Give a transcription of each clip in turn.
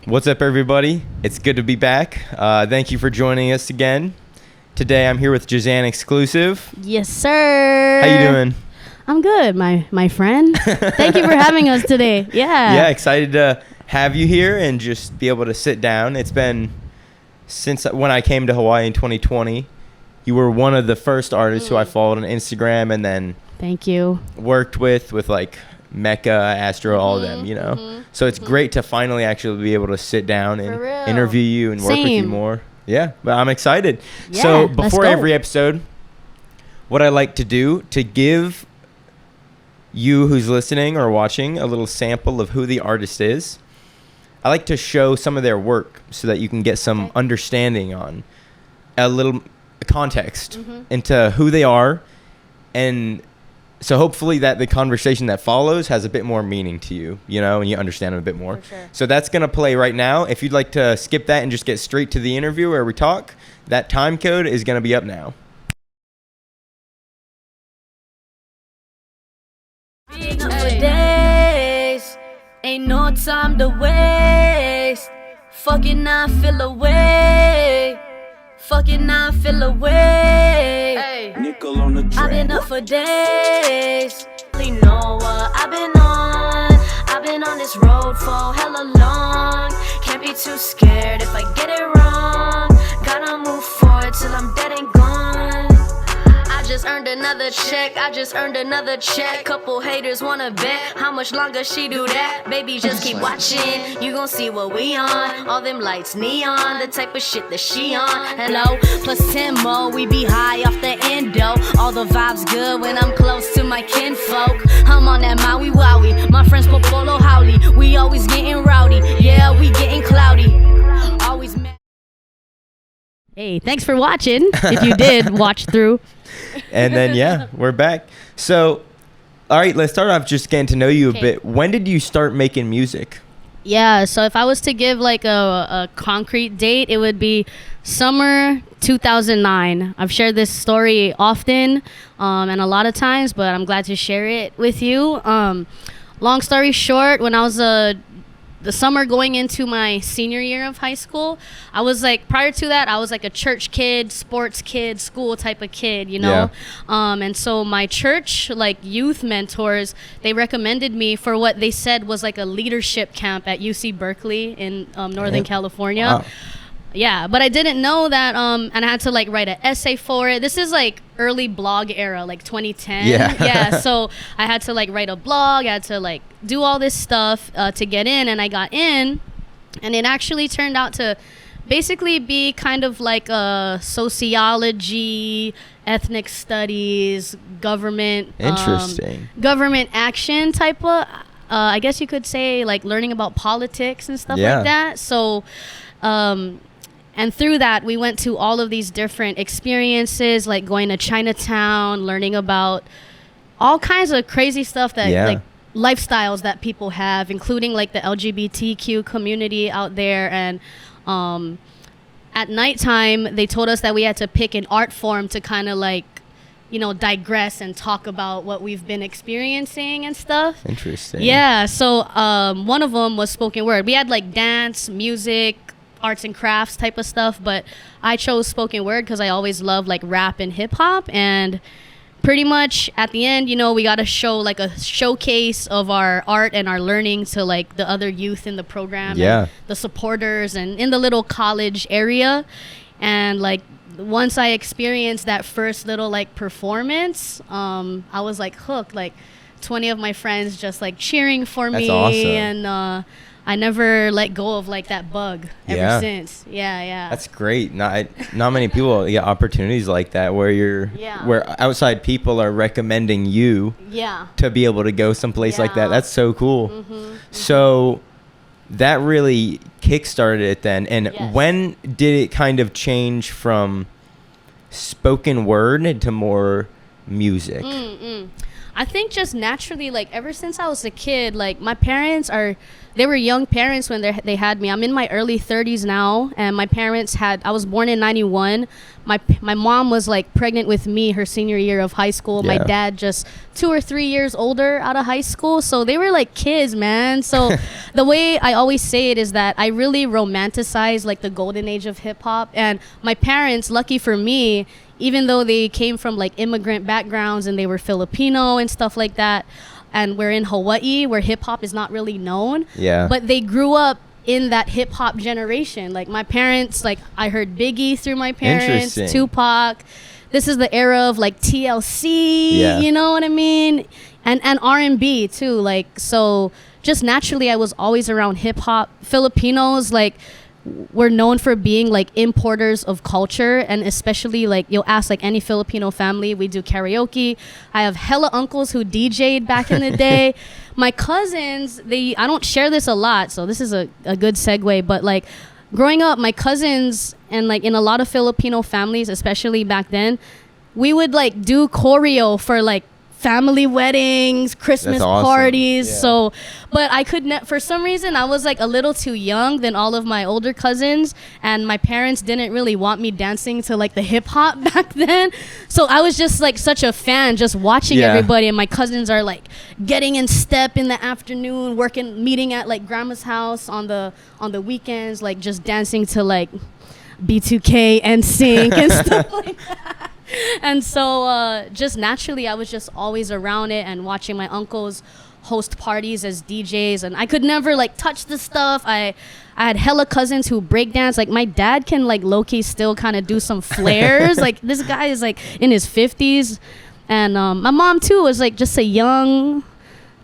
What's up, everybody? It's good to be back. Thank you for joining us again. Today, I'm here with Jazan Exclusive. Yes, sir. How you doing? I'm good, my friend. Thank you for having us today. Yeah. Yeah, excited to have you here and just be able to sit down. It's been since when I came to Hawaii in 2020. You were one of the first artists who I followed on Instagram and then Thank you. worked with like Mecca, Astro, all of them, you know. So it's great to finally actually be able to sit down and interview you and work with you more. Yeah, but I'm excited. Yeah, so let's before go. every episode, what I like to do to give you who's listening or watching a little sample of who the artist is, I like to show some of their work so that you can get some understanding on a little context into who they are, and so hopefully that the conversation that follows has a bit more meaning to you, you know, and you understand them a bit more. For sure. So that's going to play right now. If you'd like to skip that and just get straight to the interview where we talk, that time code is going to be up now. Been up for days, ain't no time to waste. Fucking I feel away. Fucking I feel away. Hey. Nickel on the track. I've been up for days. Really know what I've been on. I've been on this road for hella long. Can't be too scared if I get it wrong. Gotta move forward till I'm dead and gone. I just earned another check. Couple haters wanna bet how much longer she do that. Baby, just keep watching. You gon' see what we on. All them lights neon, the type of shit that she on. Hello, plus 10 more. We be high off the endo. All the vibes good when I'm close to my kinfolk. I'm on that Maui Wowie. My friends Popolo Howley. We always getting rowdy. Yeah, we getting cloudy. Always mad. Hey, thanks for watching. If you did watch through. And then, yeah, we're back. So, all right, let's start off just getting to know you a bit. When did you start making music? Yeah, so if I was to give like a concrete date, it would be summer 2009. I've shared this story often and a lot of times, but I'm glad to share it with you. Long story short, when I was the summer going into my senior year of high school, I was like, prior to that, I was like a church kid, sports kid, school type of kid, you know? Yeah. And so my church, like youth mentors, they recommended me for what they said was like a leadership camp at UC Berkeley in Northern California. Wow. Yeah, but I didn't know that, and I had to like write an essay for it. This is like early blog era, like 2010. Yeah. So I had to like write a blog. I had to like do all this stuff to get in, and I got in, and it actually turned out to basically be kind of like a sociology, ethnic studies, government, government action type of, I guess you could say, like learning about politics and stuff like that. So, and through that, we went to all of these different experiences, like going to Chinatown, learning about all kinds of crazy stuff that, like, lifestyles that people have, including, like, the LGBTQ community out there. And at nighttime, they told us that we had to pick an art form to kind of, like, you know, digress and talk about what we've been experiencing and stuff. Interesting. Yeah, so one of them was spoken word. We had, like, dance, music, arts and crafts type of stuff, but I chose spoken word because I always loved like rap and hip hop. And pretty much at the end, you know, we got to show like a showcase of our art and our learning to like the other youth in the program, and the supporters and in the little college area. And like once I experienced that first little like performance, I was like hooked. Like 20 of my friends just like cheering for me. Awesome. And I never let go of like that bug ever since. Yeah. That's great. Not many people get opportunities like that where where outside people are recommending you to be able to go someplace like that. That's so cool. So that really kickstarted it then. And when did it kind of change from spoken word into more music? I think just naturally, like ever since I was a kid, like my parents they were young parents when they had me. I'm in my early 30s now, and my parents I was born in 91. My mom was like pregnant with me her senior year of high school. Yeah. My dad just 2 or 3 years older out of high school. So they were like kids, man. So the way I always say it is that I really romanticize like the golden age of hip hop. And my parents, lucky for me, even though they came from like immigrant backgrounds and they were Filipino and stuff like that, and we're in Hawaii where hip hop is not really known. Yeah. But they grew up in that hip hop generation. Like my parents, like I heard Biggie through my parents, Interesting. Tupac. This is the era of like TLC, Yeah. you know what I mean? And R&B too. Like, so just naturally I was always around hip hop. Filipinos, like, we're known for being like importers of culture, and especially like you'll ask like any Filipino family, we do karaoke. I have hella uncles who DJ'd back in the day. My cousins, I don't share this a lot, so this is a good segue, but like growing up, my cousins, and like in a lot of Filipino families, especially back then, we would like do choreo for like family weddings, Christmas That's awesome. parties. Yeah. So, but I could for some reason I was like a little too young than all of my older cousins, and my parents didn't really want me dancing to like the hip hop back then. So I was just like such a fan, just watching Yeah. everybody, and my cousins are like getting in step in the afternoon, meeting at like grandma's house on the weekends, like just dancing to like B2K and sync and stuff like that. And so just naturally I was just always around it and watching my uncles host parties as DJs, and I could never like touch the stuff. I had hella cousins who breakdance. Like my dad can like low-key still kind of do some flares. Like this guy is like in his 50s, and my mom too was like just a young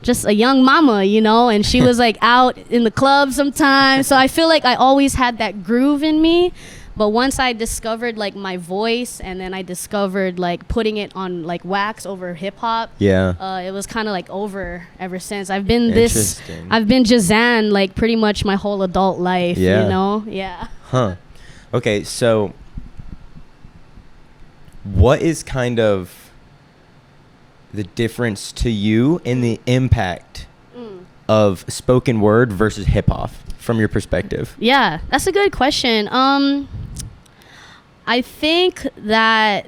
mama, you know, and she was like out in the club sometimes. So I feel like I always had that groove in me. But once I discovered like my voice, and then I discovered like putting it on like wax over hip hop, Yeah. it was kind of like over ever since. I've been Jazan like pretty much my whole adult life, Yeah. you know? Yeah. Huh. Okay, so what is kind of the difference to you in the impact of spoken word versus hip hop from your perspective? Yeah, that's a good question. I think that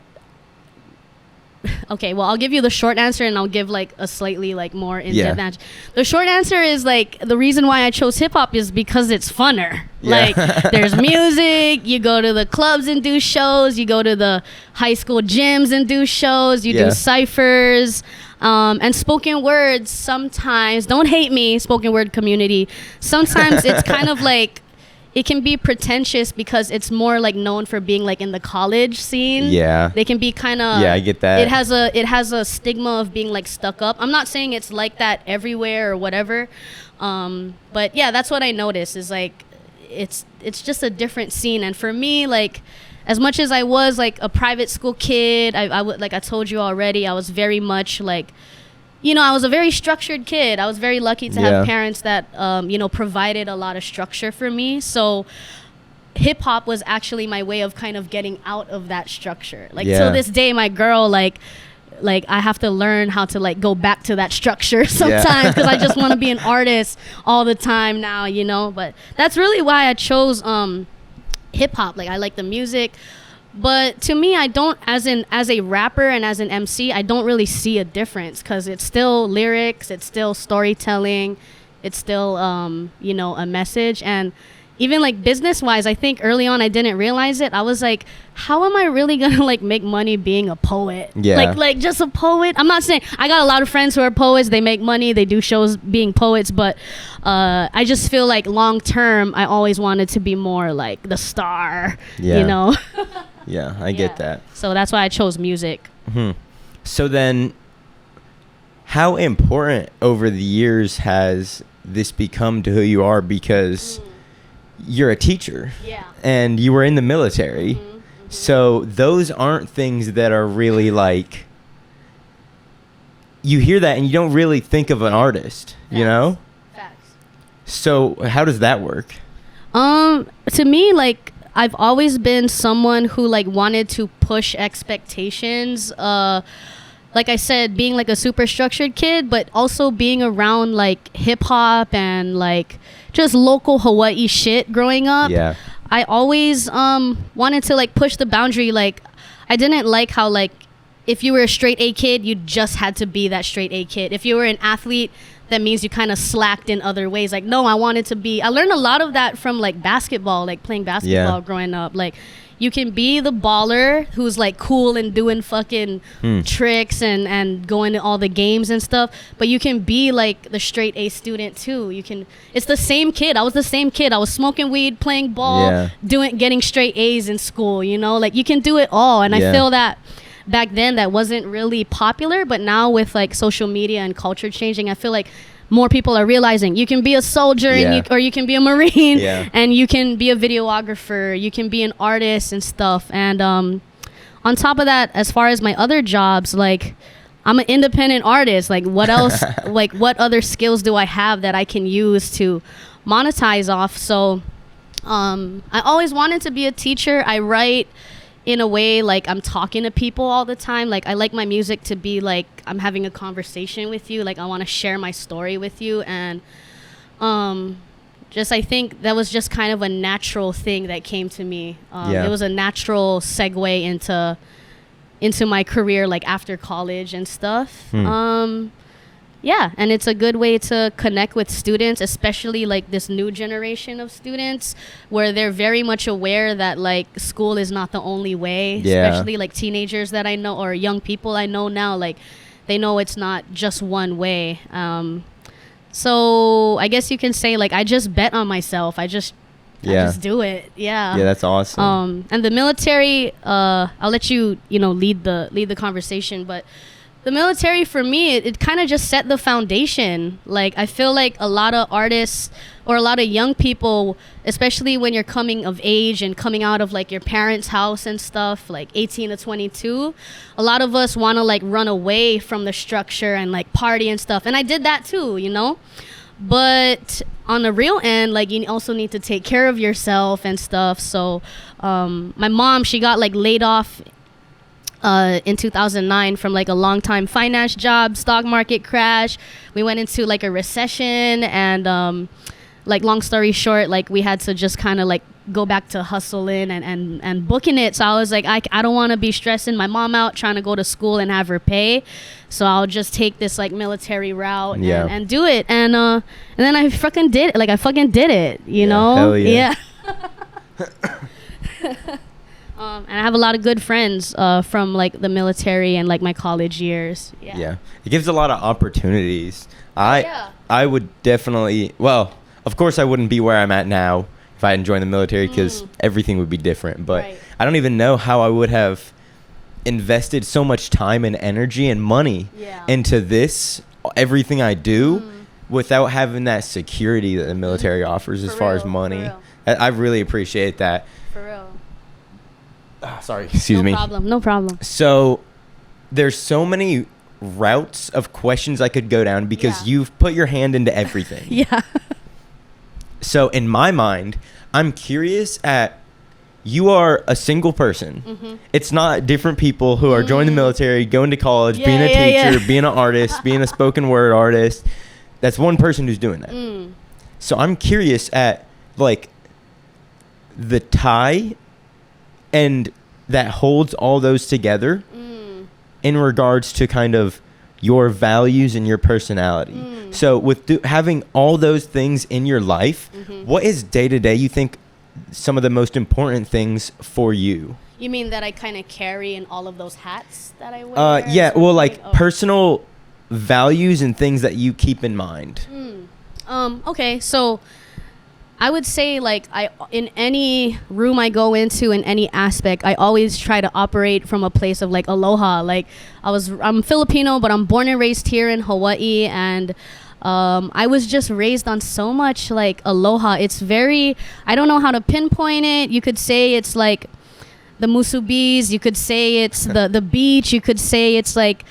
okay, well, I'll give you the short answer, and I'll give like a slightly like more in-depth answer. The short answer is like the reason why I chose hip hop is because it's funner. Yeah. Like there's music, you go to the clubs and do shows, you go to the high school gyms and do shows, you do ciphers, and spoken words sometimes, don't hate me, spoken word community, sometimes it's kind of like it can be pretentious because it's more like known for being like in the college scene. Yeah. They can be kind of. Yeah, I get that. It has a stigma of being like stuck up. I'm not saying it's like that everywhere or whatever, but yeah, that's what I noticed is like it's just a different scene. And for me, like as much as I was like a private school kid, I would, like I told you already, I was very much like, you know, I was a very structured kid. I was very lucky to have parents that, you know, provided a lot of structure for me. So hip hop was actually my way of kind of getting out of that structure. Like till this day, my girl, like I have to learn how to like go back to that structure sometimes because I just want to be an artist all the time now, you know. But that's really why I chose hip hop. Like I like the music. But to me, I don't, as a rapper and as an MC, I don't really see a difference because it's still lyrics, it's still storytelling, it's still, you know, a message. And even like business wise, I think early on I didn't realize it. I was like, how am I really gonna like make money being a poet? Yeah. Like just a poet. I'm not saying, I got a lot of friends who are poets, they make money, they do shows being poets, but I just feel like long term I always wanted to be more like the star, you know. Yeah, I get that. So that's why I chose music. Mm-hmm. So then, how important over the years has this become to who you are? Because you're a teacher, and you were in the military. So those aren't things that are really like, you hear that and you don't really think of an artist, you know? Facts. So how does that work? To me, like, I've always been someone who like wanted to push expectations. Like like I said, being like a super structured kid, but also being around like hip hop and like just local Hawaii shit growing up. Yeah. I always wanted to like push the boundary. Like I didn't like how like if you were a straight A kid, you just had to be that straight A kid. If you were an athlete, that means you kind of slacked in other ways. Like, no, I wanted to be. I learned a lot of that from like basketball, like playing basketball growing up. Like, you can be the baller who's like cool and doing fucking tricks and going to all the games and stuff, but you can be like the straight A student too. You can. It's the same kid. I was the same kid. I was smoking weed, playing ball, getting straight A's in school. You know, like you can do it all. And I feel that back then that wasn't really popular, but now with like social media and culture changing, I feel like more people are realizing you can be a soldier or you can be a Marine and you can be a videographer, you can be an artist and stuff. And on top of that, as far as my other jobs, like I'm an independent artist. Like what else, like what other skills do I have that I can use to monetize off? So I always wanted to be a teacher. I write in a way like I'm talking to people all the time. Like I like my music to be like I'm having a conversation with you. Like I want to share my story with you. And just I think that was just kind of a natural thing that came to me. It was a natural segue into my career, like after college and stuff. Yeah, and it's a good way to connect with students, especially like this new generation of students where they're very much aware that like school is not the only way, especially like teenagers that I know or young people I know now, like they know it's not just one way. So I guess you can say like I just bet on myself. I just do it. Yeah, that's awesome. And the military, I'll let you lead the conversation, but the military for me, it kind of just set the foundation. Like I feel like a lot of artists or a lot of young people, especially when you're coming of age and coming out of like your parents' house and stuff, like 18 to 22, a lot of us want to like run away from the structure and like party and stuff. And I did that too, but on the real end, like you also need to take care of yourself and stuff. So my mom, she got like laid off in 2009 from like a long time finance job, stock market crash. We went into like a recession and like long story short, like we had to just kind of like go back to hustling and booking it. So I was like, I don't want to be stressing my mom out trying to go to school and have her pay. So I'll just take this like military route and do it. And then I fucking did it. Like I fucking did it, you know? Hell yeah. And I have a lot of good friends from like the military and like my college years. Yeah. It gives a lot of opportunities. I would definitely, well, of course I wouldn't be where I'm at now if I hadn't joined the military because everything would be different. But I don't even know how I would have invested so much time and energy and money into this, everything I do, without having that security that the military offers as far as money. I really appreciate that. For real. Sorry, excuse me. No problem. So there's so many routes of questions I could go down because you've put your hand into everything. So in my mind, I'm curious at, you are a single person. It's not different people who are joining the military, going to college, being a teacher, being an artist, being a spoken word artist. That's one person who's doing that. So I'm curious at like the tie and that holds all those together in regards to kind of your values and your personality. So with having all those things in your life, what is day to day you think some of the most important things for you? You mean that I kind of carry in all of those hats that I wear? Yeah, well, like personal values and things that you keep in mind. Okay, so I would say like in any room I go into, in any aspect, I always try to operate from a place of like aloha. Like I'm Filipino, but I'm born and raised here in Hawaii, and I was just raised on so much like aloha. It's very, I don't know how to pinpoint it. You could say it's like the musubis, you could say it's the beach, you could say it's like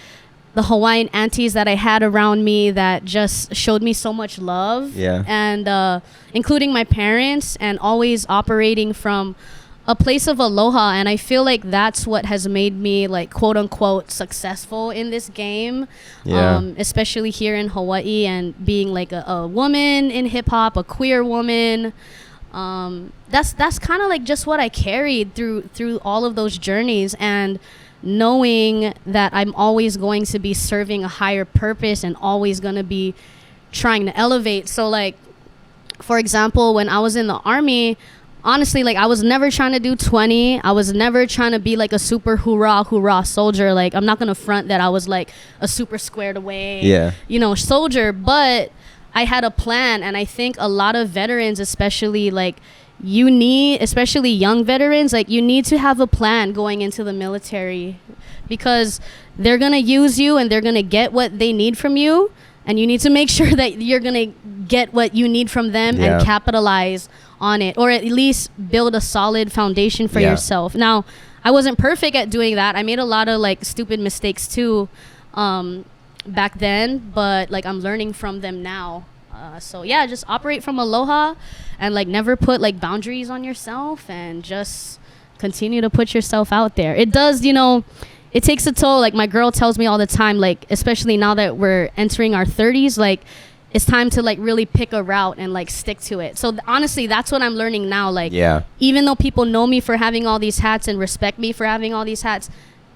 the Hawaiian aunties that I had around me that just showed me so much love. And including my parents, and always operating from a place of aloha, and I feel like that's what has made me like quote unquote successful in this game. Especially here in Hawaii, and being like a woman in hip hop, a queer woman. That's kind of like just what I carried through all of those journeys, and knowing that I'm always going to be serving a higher purpose and always going to be trying to elevate. So like, for example, when I was in the Army, honestly, like, I was never trying to do 20. I was never trying to be like a super hoorah soldier. Like, I'm not gonna front that I was like a super squared away soldier, but I had a plan. And I think a lot of veterans, especially like especially young veterans, like, you need to have a plan going into the military, because they're gonna use you and they're gonna get what they need from you, and you need to make sure that you're gonna get what you need from them and capitalize on it, or at least build a solid foundation for yourself. Now, I wasn't perfect at doing that. I made a lot of like stupid mistakes too back then, but like, I'm learning from them now. So yeah, just operate from aloha, and like, never put like boundaries on yourself, and just continue to put yourself out there. It does, it takes a toll. Like, my girl tells me all the time, like, especially now that we're entering our 30s, like, it's time to like really pick a route and like stick to it. So honestly, that's what I'm learning now. Like, even though people know me for having all these hats and respect me for having all these hats,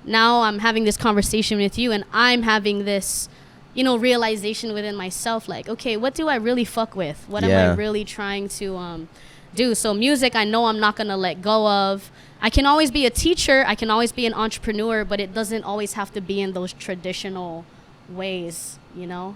now I'm having this conversation with you, and I'm having this, realization within myself, like, okay, what do I really fuck with? What am I really trying to do? So music, I know I'm not gonna let go of. I can always be a teacher, I can always be an entrepreneur, but it doesn't always have to be in those traditional ways,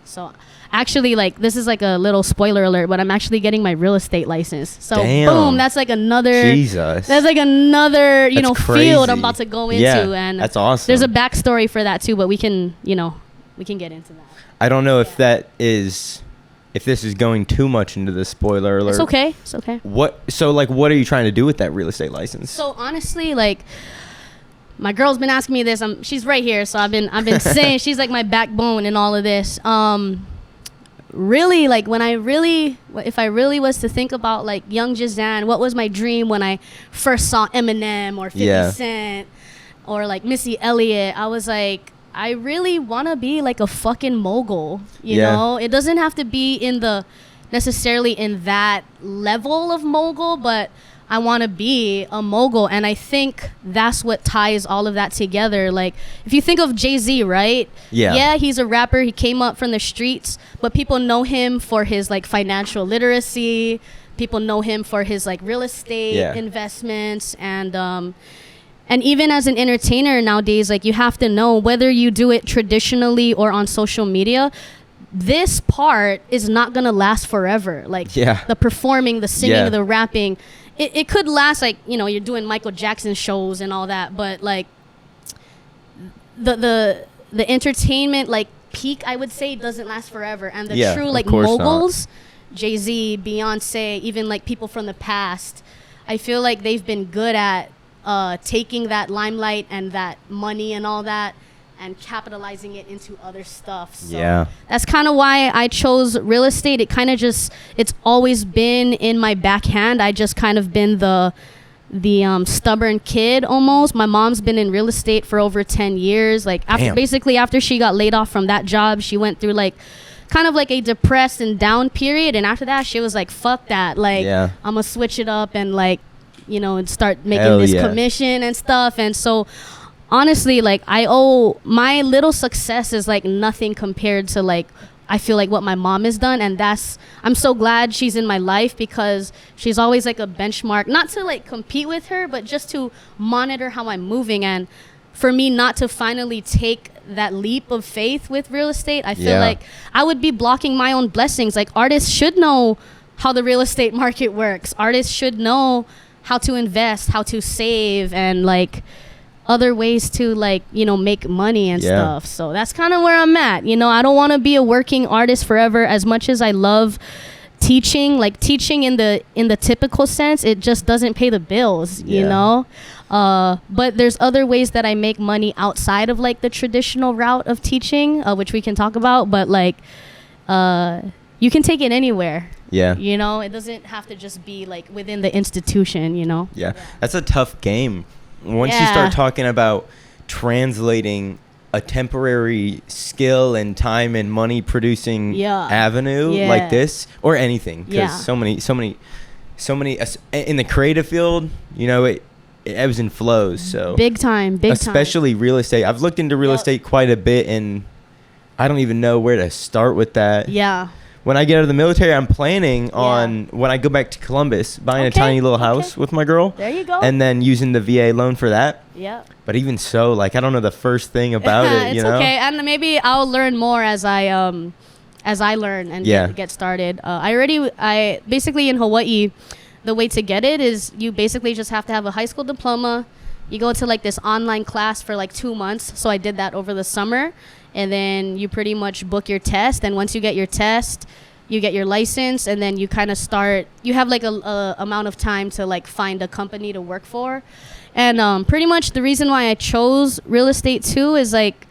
So actually, like, this is like a little spoiler alert, but I'm actually getting my real estate license. So boom, that's like another Jesus. That's like another field I'm about to go into. And that's awesome. There's a backstory for that too, but we can get into that. I don't know if this is going too much into the spoiler alert. It's okay. What are you trying to do with that real estate license? So honestly, like, my girl's been asking me this. She's right here, so I've been saying she's like my backbone in all of this. Really, like, if I really was to think about like young Jazan, what was my dream when I first saw Eminem or 50 Cent or like Missy Elliott? I was like, I really want to be like a fucking mogul, you know? It doesn't have to be necessarily in that level of mogul, but I want to be a mogul. And I think that's what ties all of that together. Like, if you think of Jay-Z, right? Yeah, he's a rapper. He came up from the streets, but people know him for his like financial literacy. People know him for his like real estate investments, and even as an entertainer nowadays, like, you have to know whether you do it traditionally or on social media, this part is not going to last forever. Like, the performing, the singing, the rapping, it could last, like, you're doing Michael Jackson shows and all that, but like the entertainment, like, peak, I would say, doesn't last forever. And the true like moguls, Jay-Z, Beyonce, even like people from the past, I feel like they've been good at taking that limelight and that money and all that and capitalizing it into other stuff. So that's kind of why I chose real estate. It kind of it's always been in my backhand. I just kind of been the stubborn kid almost. My mom's been in real estate for over 10 years. Like, after she got laid off from that job, she went through like kind of like a depressed and down period. And after that, she was like, fuck that. Like, I'm gonna switch it up and like, and start making this commission and stuff. And so honestly, like, I owe my little success is like nothing compared to like, I feel like what my mom has done. And I'm so glad she's in my life, because she's always like a benchmark, not to like compete with her, but just to monitor how I'm moving. And for me not to finally take that leap of faith with real estate, I feel like I would be blocking my own blessings. Like, artists should know how the real estate market works. Artists should know how to invest, how to save, and like other ways to like, make money and stuff. So that's kind of where I'm at. I don't want to be a working artist forever. As much as I love teaching, like teaching in the typical sense, it just doesn't pay the bills, you know? But there's other ways that I make money outside of like the traditional route of teaching, which we can talk about, but like, you can take it anywhere. Yeah. You know, it doesn't have to just be like within the institution, you know? Yeah. That's a tough game. Once you Yeah. start talking about translating a temporary skill and time and money producing Yeah. avenue Yeah. like this, or anything, because Yeah. so many in the creative field, you know, it ebbs and flows. So Big time. especially real estate. I've looked into real Yep. estate quite a bit, and I don't even know where to start with that. Yeah. When I get out of the military, I'm planning on, when I go back to Columbus, buying a Okay, tiny little okay. house with my girl. There you go. And then using the VA loan for that. Yeah. But even so, like, I don't know the first thing about it, It's you know? okay. And maybe I'll learn more as I learn and Yeah. get started. I basically in Hawaii, the way to get it is you basically just have to have a high school diploma. You go to like this online class for like 2 months. So I did that over the summer. And then you pretty much book your test. And once you get your test, you get your license, and then you kind of start, you have like a amount of time to like find a company to work for. And pretty much the reason why I chose real estate too is like,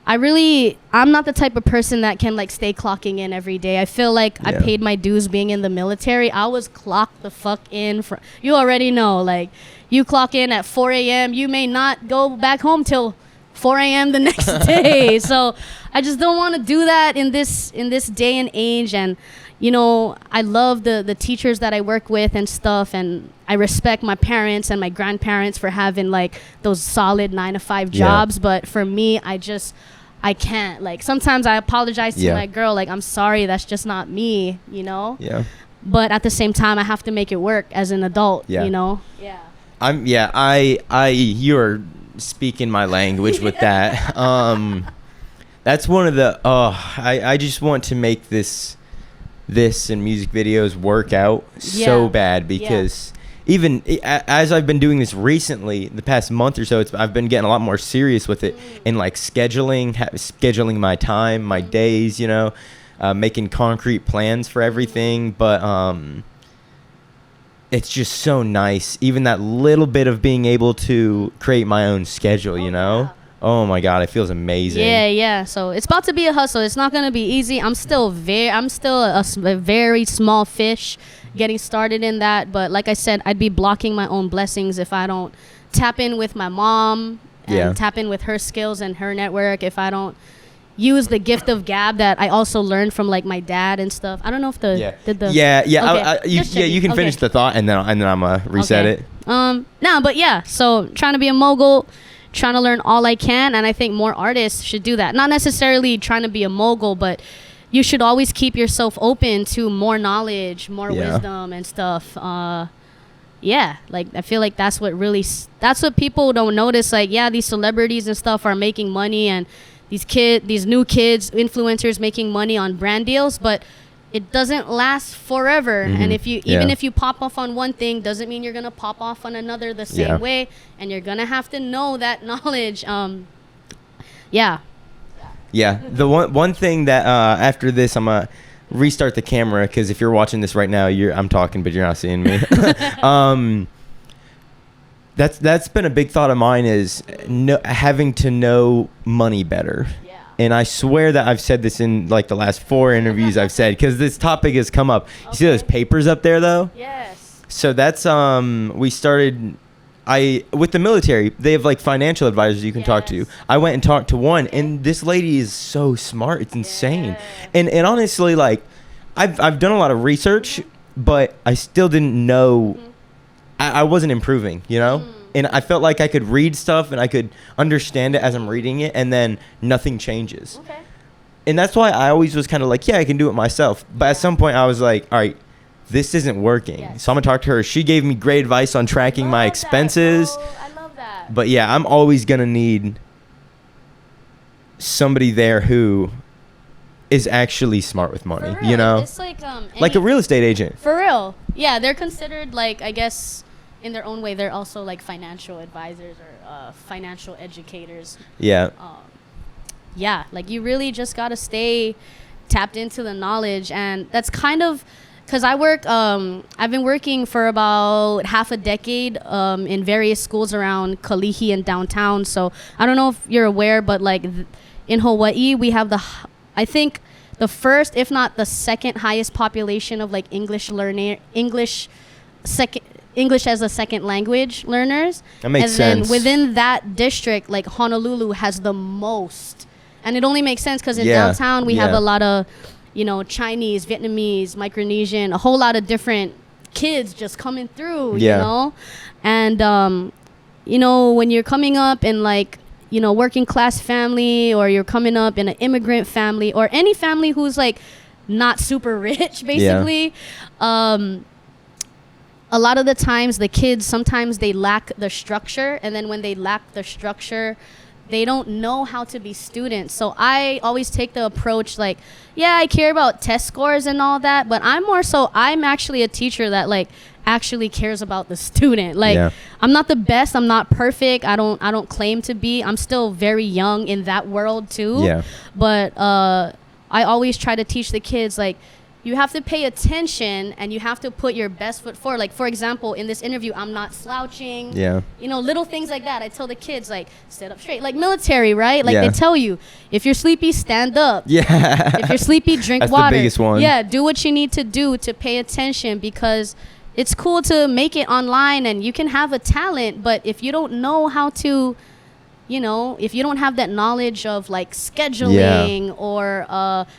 I'm not the type of person that can like stay clocking in every day. I feel like I Yeah. paid my dues being in the military. I was clocked the fuck in for, you already know, like you clock in at 4 a.m. You may not go back home till 4 a.m. the next day. So I just don't want to do that in this day and age. And, you know, I love the teachers that I work with and stuff. And I respect my parents and my grandparents for having like those solid 9-to-5 jobs. But for me, I can't. Like sometimes I apologize to my girl. Like, I'm sorry, that's just not me, you know? Yeah. But at the same time, I have to make it work as an adult, Yeah. you know? Yeah. You're speaking my language with that. That's one of the, I just want to make this and music videos work out so Yeah. bad, because even as I've been doing this recently, the past month or so, I've been getting a lot more serious with it, and like scheduling my time, my days, you know, making concrete plans for everything. But it's just so nice, even that little bit of being able to create my own schedule, you know? Oh my God, it feels amazing. Yeah. So it's about to be a hustle. It's not gonna be easy. I'm still a very small fish getting started in that. But like I said, I'd be blocking my own blessings if I don't tap in with my mom and tap in with her skills and her network. If I don't use the gift of gab that I also learned from like my dad and stuff. I don't know if You can finish the thought, and then I'm gonna reset it. So trying to be a mogul, trying to learn all I can, and I think more artists should do that. Not necessarily trying to be a mogul, but you should always keep yourself open to more knowledge, more wisdom and stuff. Like I feel like that's what people don't notice. Like, these celebrities and stuff are making money, and these new kids, influencers making money on brand deals, but it doesn't last forever. Mm-hmm. And if you pop off on one thing, doesn't mean you're gonna pop off on another the same way, and you're gonna have to know that knowledge. The one thing that after this, I'm gonna restart the camera, because if you're watching this right now, I'm talking, but you're not seeing me. That's been a big thought of mine, is having to know money better. Yeah. And I swear that I've said this in like the last 4 interviews I've said, because this topic has come up. You see those papers up there though? Yes. So that's we started. With the military, they have like financial advisors you can talk to. I went and talked to one, and this lady is so smart. It's insane. And honestly, like I've done a lot of research, but I still didn't know. I wasn't improving, you know? And I felt like I could read stuff and I could understand it as I'm reading it, and then nothing changes. Okay. And that's why I always was kind of like, I can do it myself. But at some point I was like, all right, this isn't working. So I'm going to talk to her. She gave me great advice on tracking my expenses. I love that. But I'm always going to need somebody there who is actually smart with money, you know? It's like a real estate agent. For real. Yeah, they're considered, like, I guess, in their own way, they're also like financial advisors or financial educators. Yeah. Like you really just got to stay tapped into the knowledge. And that's kind of, because I've been working for about half a decade in various schools around Kalihi and downtown. So I don't know if you're aware, but like in Hawaii, we have I think the first, if not the second highest population of like English as a second language learners. That makes sense. sense. And then within that district, like Honolulu has the most. And it only makes sense because in downtown we have a lot of, you know, Chinese, Vietnamese, Micronesian, a whole lot of different kids just coming through, you know? And, you know, when you're coming up in like, you know, working class family, or you're coming up in an immigrant family, or any family who's like not super rich, basically, a lot of the times the kids, sometimes they lack the structure. And then when they lack the structure, they don't know how to be students. So I always take the approach like, yeah, I care about test scores and all that, but I'm actually a teacher that like actually cares about the student. Like I'm not the best, I'm not perfect, I don't claim to be. I'm still very young in that world too. But I always try to teach the kids like, you have to pay attention and you have to put your best foot forward. Like, for example, in this interview, I'm not slouching. You know, little things like that. I tell the kids, like, sit up straight. Like military, right? Like, they tell you, if you're sleepy, stand up. If you're sleepy, drink That's water. the biggest one. Do what you need to do to pay attention, because it's cool to make it online and you can have a talent, but if you don't know how to, you know, if you don't have that knowledge of like scheduling or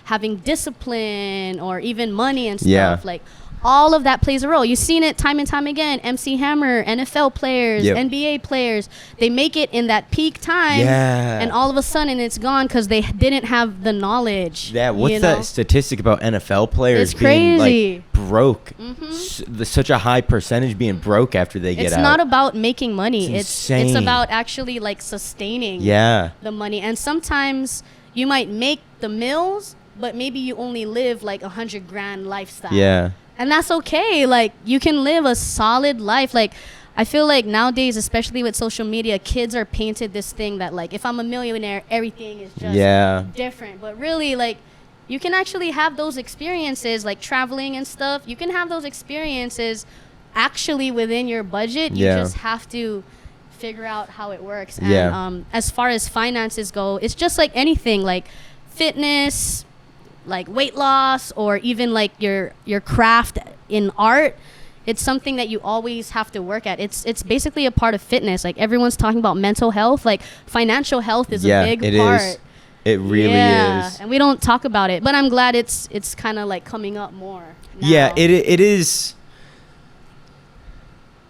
having discipline or even money and stuff, like all of that plays a role. You've seen it time and time again. MC Hammer, NFL players, NBA players, they make it in that peak time and all of a sudden it's gone because they didn't have the knowledge. What's that statistic about NFL players it's being crazy. Like broke? Such a high percentage being broke after they get out. It's not about making money. It's it's about actually like sustaining the money. And sometimes you might make the mills, but maybe you only live like $100,000 lifestyle. And that's okay. Like, you can live a solid life. Like, I feel like nowadays, especially with social media, kids are painted this thing that, like, if I'm a millionaire, everything is just different. But really, like, you can actually have those experiences, like traveling and stuff. You can have those experiences actually within your budget. You just have to figure out how it works. And as far as finances go, it's just like anything, like fitness, like weight loss, or even like your craft in art. It's something that you always have to work at. It's basically a part of fitness. Like everyone's talking about mental health, like financial health is a big part. Is. It really is. And we don't talk about it, but I'm glad it's kind of like coming up more now. It is.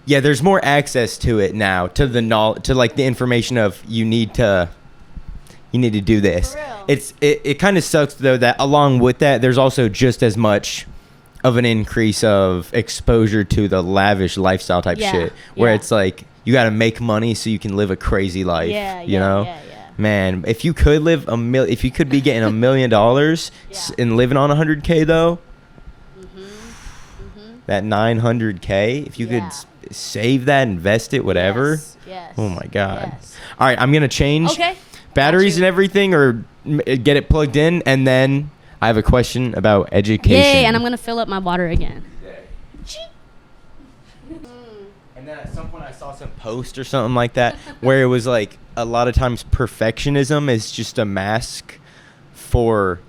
There's more access to it now, to the knowledge, to like the information of you need to do this. For real. It kind of sucks though that along with that there's also just as much of an increase of exposure to the lavish lifestyle type shit, where it's like you got to make money so you can live a crazy life. You know? Man, if you could live if you could be getting $1 million and living on $100K though, that $900K, if you could save that, invest it, whatever. Oh my God. All right, I'm gonna change batteries and everything, or get it plugged in, and then I have a question about education. Yay, and I'm gonna fill up my water again. And then at some point I saw some post or something like that where it was like a lot of times perfectionism is just a mask for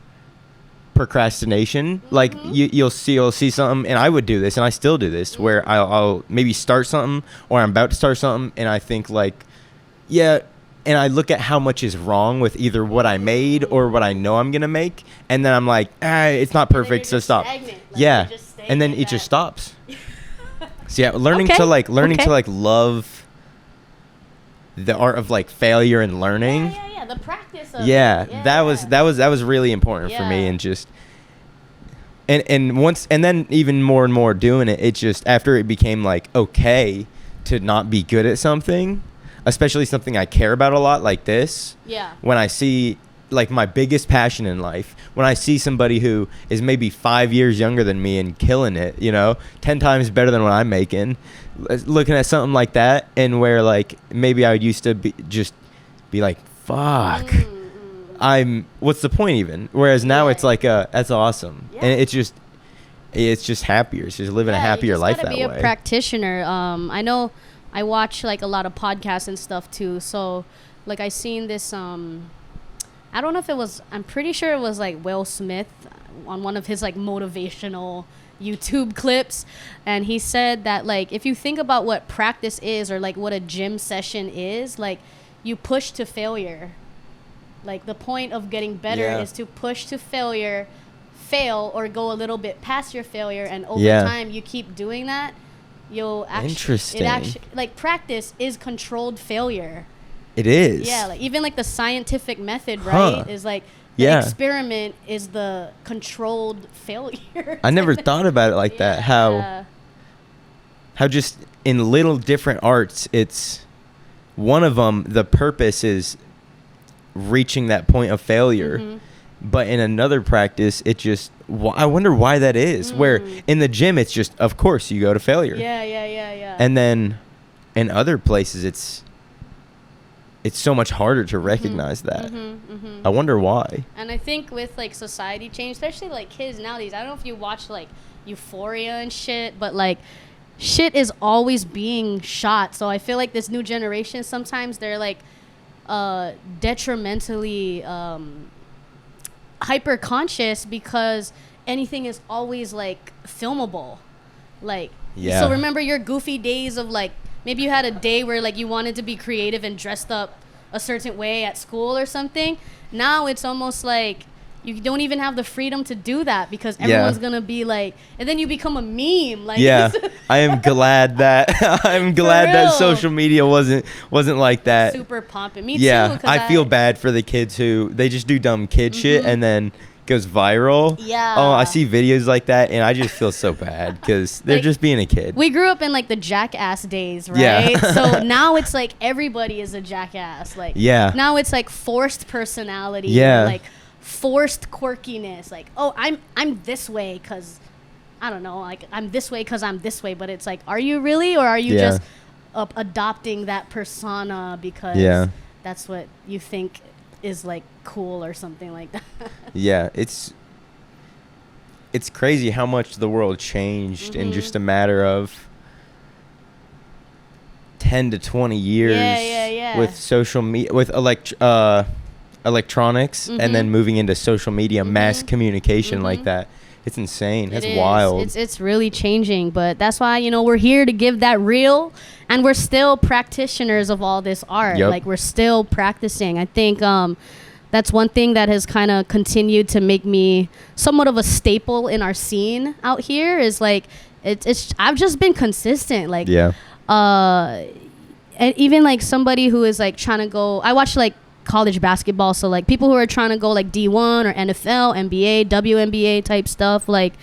procrastination. Like you'll see something, and I would do this, and I still do this, where I'll maybe start something, or I'm about to start something, and I think like, and I look at how much is wrong with either what I made or what I know I'm gonna make, and then I'm like, it's not perfect, so stop. And then it just stops. So learning to like love the art of like failure and learning. The practice of it. That was really important for me, and just and once, and then even more and more doing it, it just, after it became like okay to not be good at something, especially something I care about a lot like this. When I see like my biggest passion in life, when I see somebody who is maybe 5 years younger than me and killing it, 10 times better than what I'm making, looking at something like that, and where like maybe I used to be like, fuck, what's the point even? Whereas now it's like, that's awesome. And it's just happier. It's just living a happier life that way. You just gotta be a practitioner. I know I watch like a lot of podcasts and stuff too. So like I seen this I don't know if it was, I'm pretty sure it was like Will Smith on one of his like motivational YouTube clips, and he said that like if you think about what practice is, or like what a gym session is, like you push to failure. Like the point of getting better is to push to failure, fail, or go a little bit past your failure, and over time you keep doing that, you'll actually like practice is controlled failure. It is. Yeah, like even like the scientific method, right, is like the experiment is the controlled failure. I never thought about it like that. How just in little different arts, it's one of them, the purpose is reaching that point of failure. But in another practice, it just, I wonder why that is. Where in the gym, it's just, of course, you go to failure. Yeah. And then in other places, it's so much harder to recognize that. I wonder why. And I think with like society change, especially like kids nowadays, I don't know if you watch like Euphoria and shit, but like shit is always being shot. So I feel like this new generation, sometimes they're like detrimentally hyper conscious because anything is always like filmable. Like, so remember your goofy days of like, maybe you had a day where like you wanted to be creative and dressed up a certain way at school or something. Now it's almost like you don't even have the freedom to do that because everyone's gonna be like, and then you become a meme. Like, I am glad that that social media wasn't like that. Super pumping. Me too. Cause I feel bad for the kids who they just do dumb kid shit and then goes viral. Oh, I see videos like that and I just feel so bad because they're like, just being a kid. We grew up in like the jackass days, right? So now it's like everybody is a jackass. Like, now it's like forced personality. Like forced quirkiness. Like, oh, I'm this way because I don't know. Like, I'm this way because I'm this way. But it's like, are you really, or are you just adopting that persona because that's what you think is like cool or something like that? It's crazy how much the world changed in just a matter of 10 to 20 years with social media, with electronics, and then moving into social media, mass communication like that. It's insane. It's wild. It's really changing, but that's why, you know, we're here to give that real, and we're still practitioners of all this art. Like, we're still practicing. I think that's one thing that has kind of continued to make me somewhat of a staple in our scene out here is like, I've just been consistent. Like, and even like somebody who is like trying to go, I watch like college basketball, so like people who are trying to go like D1 or NFL, NBA, WNBA type stuff, like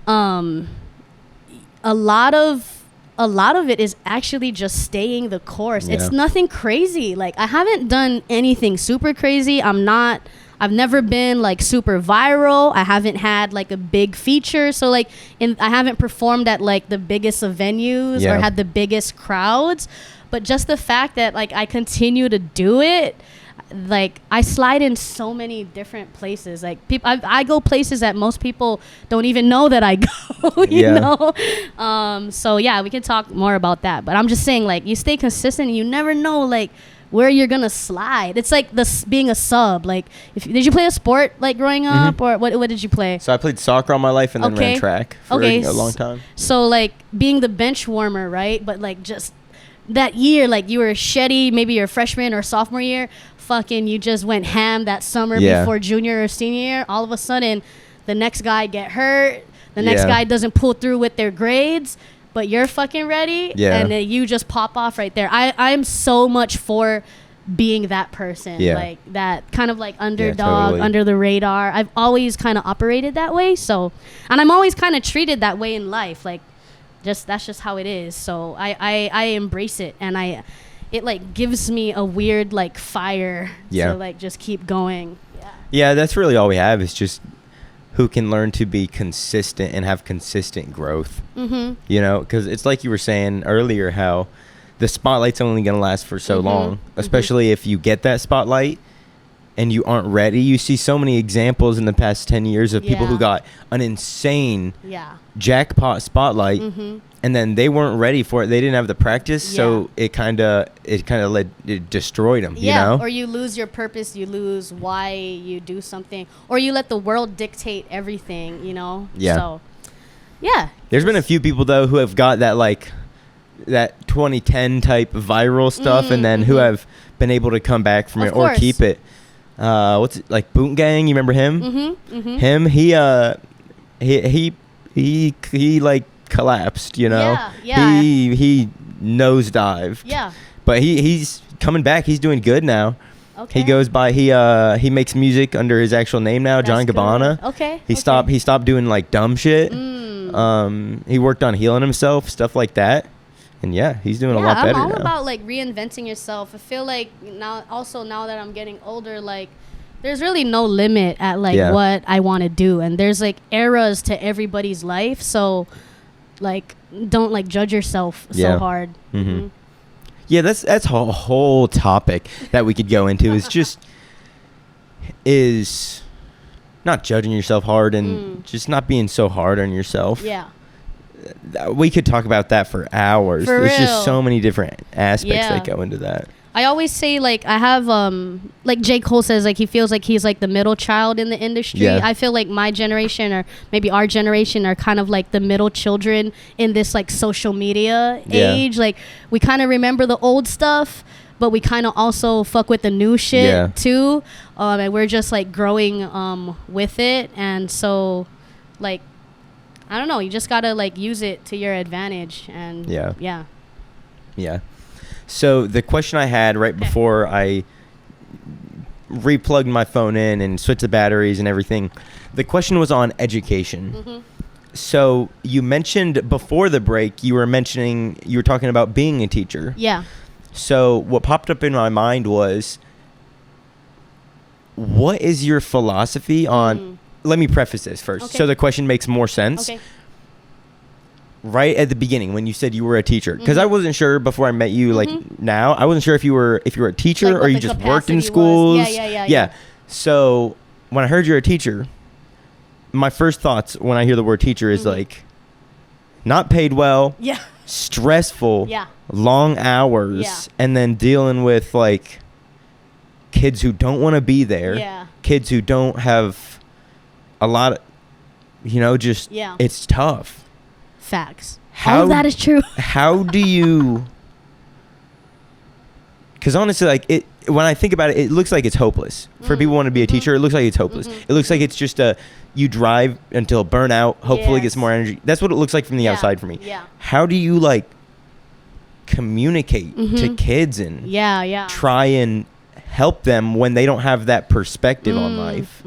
a lot of it is actually just staying the course. It's nothing crazy. Like, I haven't done anything super crazy. I've never been like super viral. I haven't had like a big feature, so like I haven't performed at like the biggest of venues or had the biggest crowds. But just the fact that like I continue to do it, like I slide in so many different places. Like I go places that most people don't even know that I go. You know. So yeah, we can talk more about that. But I'm just saying, like, you stay consistent. You never know like where you're gonna slide. It's like being a sub. Like, did you play a sport like growing up, or what did you play? So I played soccer all my life and then ran track for a long time. So like being the bench warmer, right? But like just that year, like you were shitty, maybe your freshman or sophomore year, fucking you just went ham that summer before junior or senior year. All of a sudden, the next guy get hurt. The next guy doesn't pull through with their grades, but you're fucking ready. And then you just pop off right there. I'm so much for being that person, like that kind of like underdog, under the radar. I've always kind of operated that way. So, and I'm always kind of treated that way in life. Like, that's just how it is. So I embrace it, and it like gives me a weird like fire to like just keep going. Yeah, that's really all we have is just who can learn to be consistent and have consistent growth. You know, because it's like you were saying earlier, how the spotlight's only going to last for so long, especially if you get that spotlight and you aren't ready. You see so many examples in the past 10 years of people who got an insane jackpot spotlight, and then they weren't ready for it. They didn't have the practice, so it kind of destroyed them. You know? Or you lose your purpose. You lose why you do something, or you let the world dictate everything. You know. Yeah. So, yeah. There's been a few people though who have got that that 2010 type viral stuff, and then who have been able to come back from it or keep it. What's it, like Boot Gang? You remember him? Him. He like collapsed. You know. Yeah. He nosedived. Yeah. But he's coming back. He's doing good now. Okay. He goes by he makes music under his actual name now, John Gabbana. Okay. He stopped doing like dumb shit. He worked on healing himself, stuff like that. And he's doing a lot better now. I'm all about like reinventing yourself. I feel like now that I'm getting older, like there's really no limit at like what I want to do, and there's like eras to everybody's life. So like don't like judge yourself so hard. Yeah, that's a whole topic that we could go into. Is not judging yourself hard and just not being so hard on yourself. Yeah. We could talk about that for hours. There's just so many different aspects that go into that. I always say like I have like J. Cole says like he feels like he's like the middle child in the industry. I feel like my generation or maybe our generation are kind of like the middle children in this like social media age. Like we kind of remember the old stuff, but we kind of also fuck with the new shit too. And we're just like growing with it, and so like I don't know, you just gotta like use it to your advantage. And yeah. So the question I had right before I replugged my phone in and switched the batteries and everything, the question was on education. So you mentioned before the break, you were talking about being a teacher. Yeah. So what popped up in my mind was, what is your philosophy on... Let me preface this first, so the question makes more sense. Okay. Right at the beginning, when you said you were a teacher, because I wasn't sure before I met you. Like now, I wasn't sure if you were a teacher like or you just worked in schools. Yeah. So when I heard you're a teacher, my first thoughts when I hear the word teacher is like, not paid well. Yeah. Stressful. Yeah. Long hours, and then dealing with like kids who don't want to be there. Yeah. Kids who don't have a lot of, it's tough. Facts. All of that is true. How do you, because honestly, like when I think about it, it looks like it's hopeless for people who want to be a teacher. It looks like it's hopeless. It looks like it's just you drive until burnout, hopefully get some more energy. That's what it looks like from the outside for me. Yeah. How do you like communicate to kids and try and help them when they don't have that perspective on life?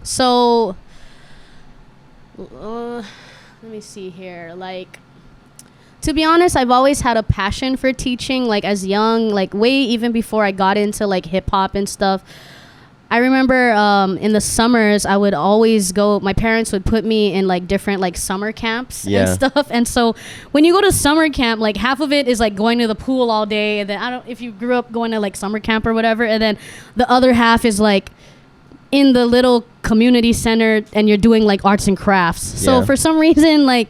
So let me see here. Like, to be honest, I've always had a passion for teaching, like as young, like way even before I got into like hip hop and stuff. I remember in the summers I would always go, my parents would put me in like different like summer camps and stuff. And so when you go to summer camp, like half of it is like going to the pool all day, and then I don't if you grew up going to like summer camp or whatever, and then the other half is like in the little community center and you're doing like arts and crafts. So for some reason, like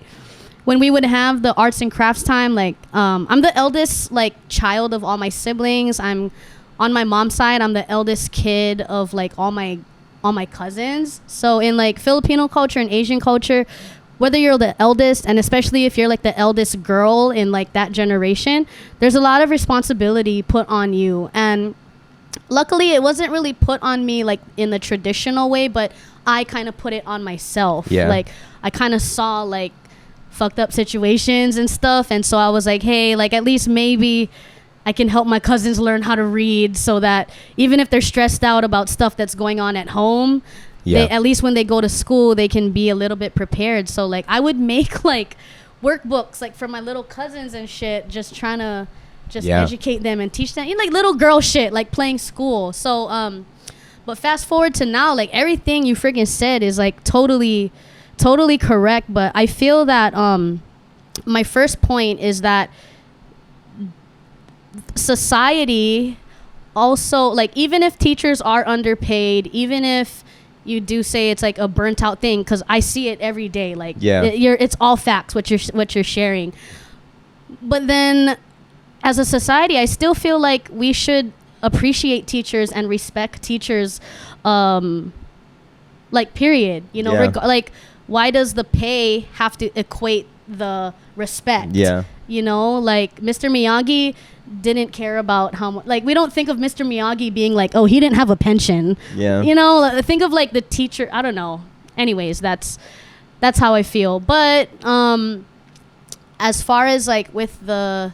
when we would have the arts and crafts time, like I'm the eldest like child of all my siblings. I'm on my mom's side, I'm the eldest kid of like all my cousins. So in like Filipino culture and Asian culture, whether you're the eldest, and especially if you're like the eldest girl in like that generation, there's a lot of responsibility put on you. And luckily it wasn't really put on me like in the traditional way, but I kind of put it on myself. Like I kind of saw like fucked up situations and stuff, and so I was like, hey, like at least maybe I can help my cousins learn how to read, so that even if they're stressed out about stuff that's going on at home, they, at least when they go to school, they can be a little bit prepared. So like I would make like workbooks like for my little cousins and shit, just trying to educate them and teach them, like little girl shit, like playing school. So but fast forward to now, like everything you freaking said is like totally correct. But I feel that my first point is that society also, like, even if teachers are underpaid, even if you do say it's like a burnt out thing, because I see it every day, like, it's all facts what you're sharing. But then as a society, I still feel like we should appreciate teachers and respect teachers, like, period, you know. Like, why does the pay have to equate the respect? You know, like, Mr. Miyagi didn't care about how much, like, we don't think of Mr. Miyagi being like, oh, he didn't have a pension. You know, think of like the teacher, I don't know. Anyways, that's how I feel. But as far as like with the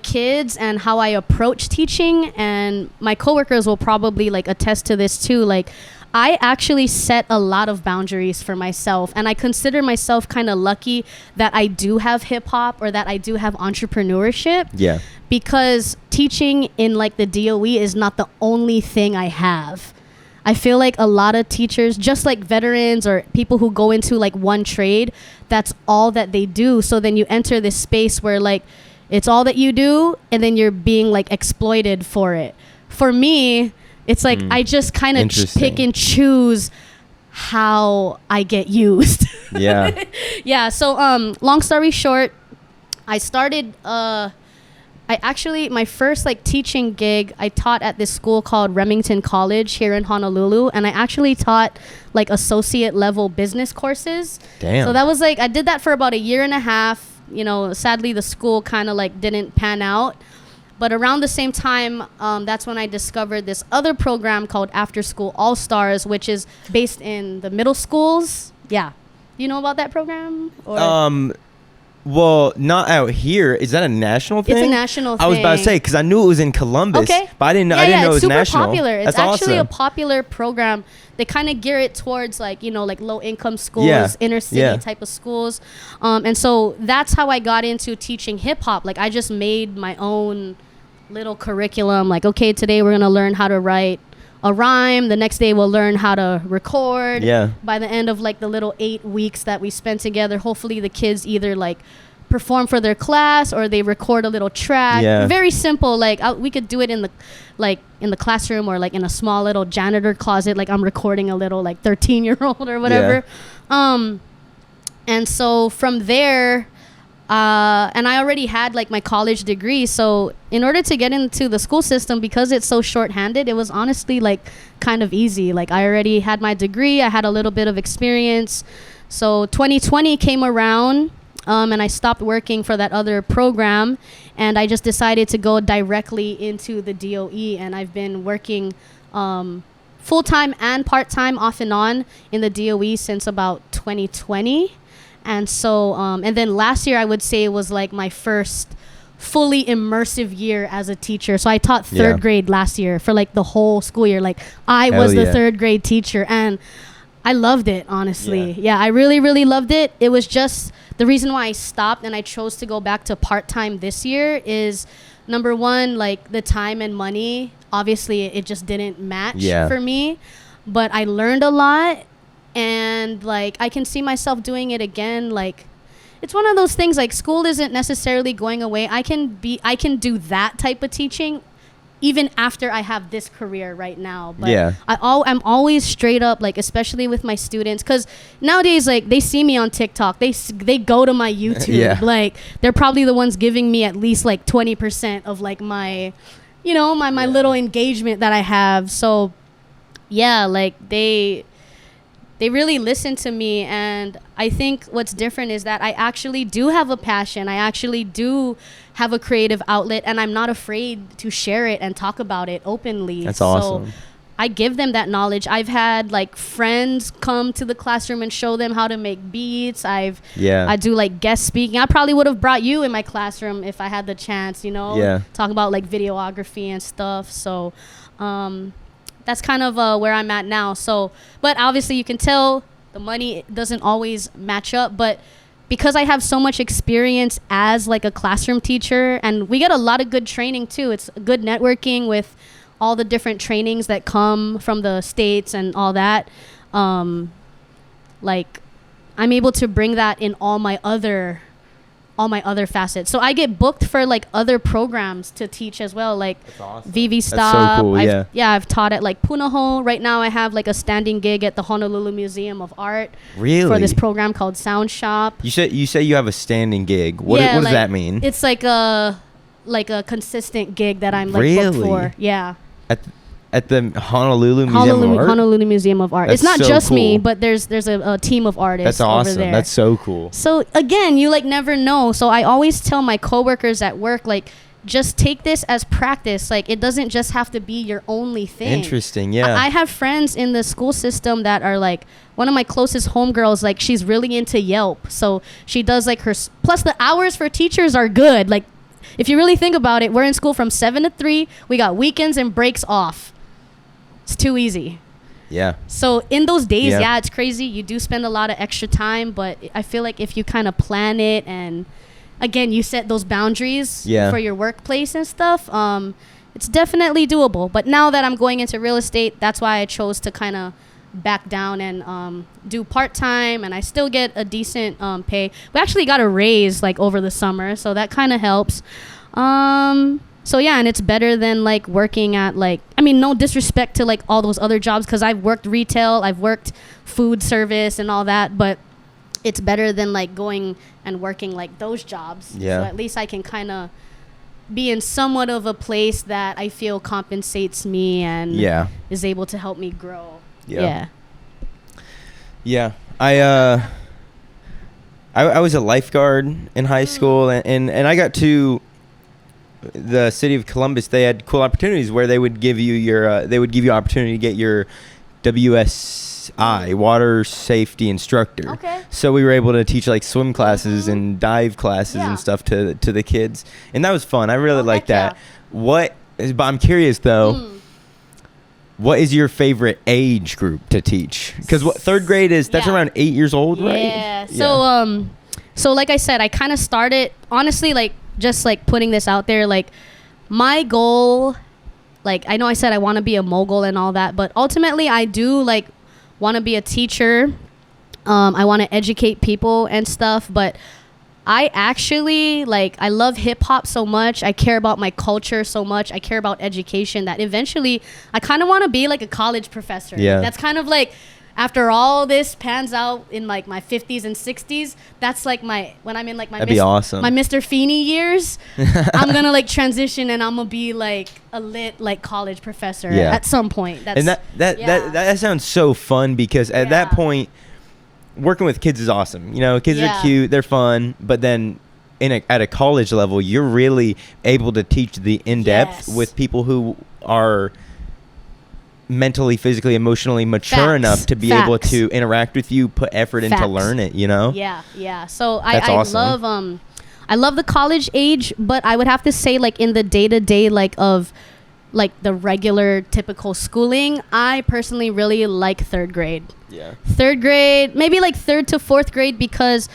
kids and how I approach teaching, and my coworkers will probably like attest to this too, like, I actually set a lot of boundaries for myself, and I consider myself kind of lucky that I do have hip hop or that I do have entrepreneurship. Because teaching in like the DOE is not the only thing I have. I feel like a lot of teachers, just like veterans or people who go into like one trade, that's all that they do. So then you enter this space where like it's all that you do, and then you're being like exploited for it. For me, it's like I just kind of pick and choose how I get used. Yeah. So long story short, I started my first like teaching gig, I taught at this school called Remington College here in Honolulu, and I actually taught like associate level business courses. Damn. So that was like, I did that for about a year and a half. You know, sadly the school kind of like didn't pan out. But around the same time, that's when I discovered this other program called After School All Stars, which is based in the middle schools. Yeah. Do you know about that program? Or? Well, not out here. Is that a national thing? It's a national thing. I was about to say, because I knew it was in Columbus, but I didn't know it was national. It's super popular. It's actually a popular program. They kind of gear it towards like, you know, like low income schools, inner city type of schools. And so that's how I got into teaching hip hop. Like, I just made my own little curriculum. Like, okay, today we're going to learn how to write a rhyme. The next day we'll learn how to record. By the end of like the little 8 weeks that we spent together, hopefully the kids either like perform for their class or they record a little track. Very simple. Like we could do it in the classroom or like in a small little janitor closet. Like I'm recording a little like 13-year-old or whatever. And so from there, and I already had like my college degree. So in order to get into the school system, because it's so shorthanded, it was honestly like kind of easy. Like I already had my degree. I had a little bit of experience. So 2020 came around, and I stopped working for that other program, and I just decided to go directly into the DOE. And I've been working full-time and part-time off and on in the DOE since about 2020. And so, and then last year, I would say it was like my first fully immersive year as a teacher. So I taught third grade last year for like the whole school year. Like I was the third grade teacher, and I loved it, honestly. I really, really loved it. It was just the reason why I stopped and I chose to go back to part-time this year is number one, like the time and money. Obviously, it just didn't match for me, but I learned a lot. And like I can see myself doing it again. Like it's one of those things, like school isn't necessarily going away. I can do that type of teaching even after I have this career right now. But I'm always straight up, like especially with my students, because nowadays like they see me on TikTok, they go to my YouTube. Like they're probably the ones giving me at least like 20% of like my, you know, my little engagement that I have. So like they really listen to me, and I think what's different is that I actually do have a passion. I actually do have a creative outlet, and I'm not afraid to share it and talk about it openly. That's awesome. So I give them that knowledge. I've had like friends come to the classroom and show them how to make beats. I do like guest speaking. I probably would have brought you in my classroom if I had the chance, you know, talk about like videography and stuff. So that's kind of where I'm at now. So, but obviously you can tell the money doesn't always match up, but because I have so much experience as like a classroom teacher, and we get a lot of good training too. It's good networking with all the different trainings that come from the States and all that. Like I'm able to bring that in all my other all my other facets. So I get booked for like other programs to teach as well, like That's awesome. VV That's Stop. so cool, yeah. I've taught at like Punahou. Right now I have like a standing gig at the Honolulu Museum of Art Really? for this program called Sound Shop. You say you have a standing gig. What does that mean? It's like a consistent gig that I'm like Really? booked for. Yeah. At the Honolulu Museum of Art? Honolulu Museum of Art. That's It's not so just me, cool. but there's a team of artists That's awesome. over there. That's so cool. So again, you like never know. So I always tell my coworkers at work, like, just take this as practice. Like, it doesn't just have to be your only thing. Interesting, yeah. I have friends in the school system that are like, one of my closest homegirls, like, she's really into Yelp. So she does like plus the hours for teachers are good. Like, if you really think about it, we're in school from 7 to 3. We got weekends and breaks off. It's too easy. Yeah. So in those days, Yeah. yeah, it's crazy. You do spend a lot of extra time, but I feel like if you kind of plan it and, again, you set those boundaries for your workplace and stuff, it's definitely doable. But now that I'm going into real estate, that's why I chose to kind of back down and do part-time, and I still get a decent pay. We actually got a raise like over the summer, so that kind of helps. So yeah, and it's better than like working at like, I mean, no disrespect to like all those other jobs, because I've worked retail, I've worked food service and all that, but it's better than like going and working like those jobs. Yeah. So at least I can kind of be in somewhat of a place that I feel compensates me and is able to help me grow. Yeah. I was a lifeguard in high school, and I got to the city of Columbus. They had cool opportunities where they would give you your opportunity to get your WSI, water safety instructor. Okay. So we were able to teach like swim classes and dive classes and stuff to the kids, and that was fun. I really liked that. But I'm curious though. What is your favorite age group to teach? Because what third grade is, that's around 8 years old, right? Yeah. So like I said, I kind of started, honestly, like, just like putting this out there, like, my goal, like, I know I said I want to be a mogul and all that, but ultimately I do like want to be a teacher. I want to educate people and stuff, but I actually, like, I love hip-hop so much. I care about my culture so much. I care about education that eventually I kind of want to be like a college professor. Yeah. That's kind of like, after all this pans out in like my 50s and 60s, that's like when I'm in like my That'd be awesome. my Mr. Feeney years, I'm going to like transition and I'm going to be like a lit like college professor at some point. And that sounds so fun, because at that point, working with kids is awesome. You know, kids are cute, they're fun, but then at a college level, you're really able to teach the in-depth with people who are mentally, physically, emotionally mature enough to be able to interact with you, put effort into learn it, you know? Yeah. So That's awesome. I love the college age, but I would have to say, like, in the day-to-day, like, of like the regular typical schooling, I personally really like third grade. Yeah. Third grade, maybe like 3rd to 4th grade, because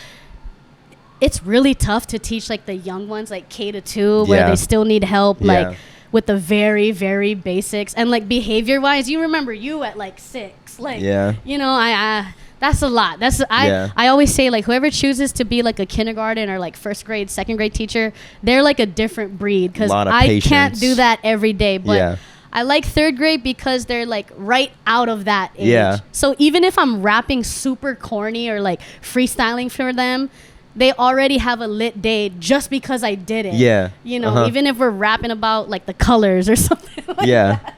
it's really tough to teach like the young ones, like K to 2, where they still need help, like with the very, very basics, and like behavior wise, you remember you at like 6, like, you know, I that's a lot. I always say, like, whoever chooses to be like a kindergarten or like 1st grade, 2nd grade teacher, they're like a different breed, because I can't do that every day. But I like 3rd grade because they're like right out of that age. Yeah. So even if I'm rapping super corny or like freestyling for them, they already have a lit day just because I did it. Yeah. You know, even if we're rapping about like the colors or something like that.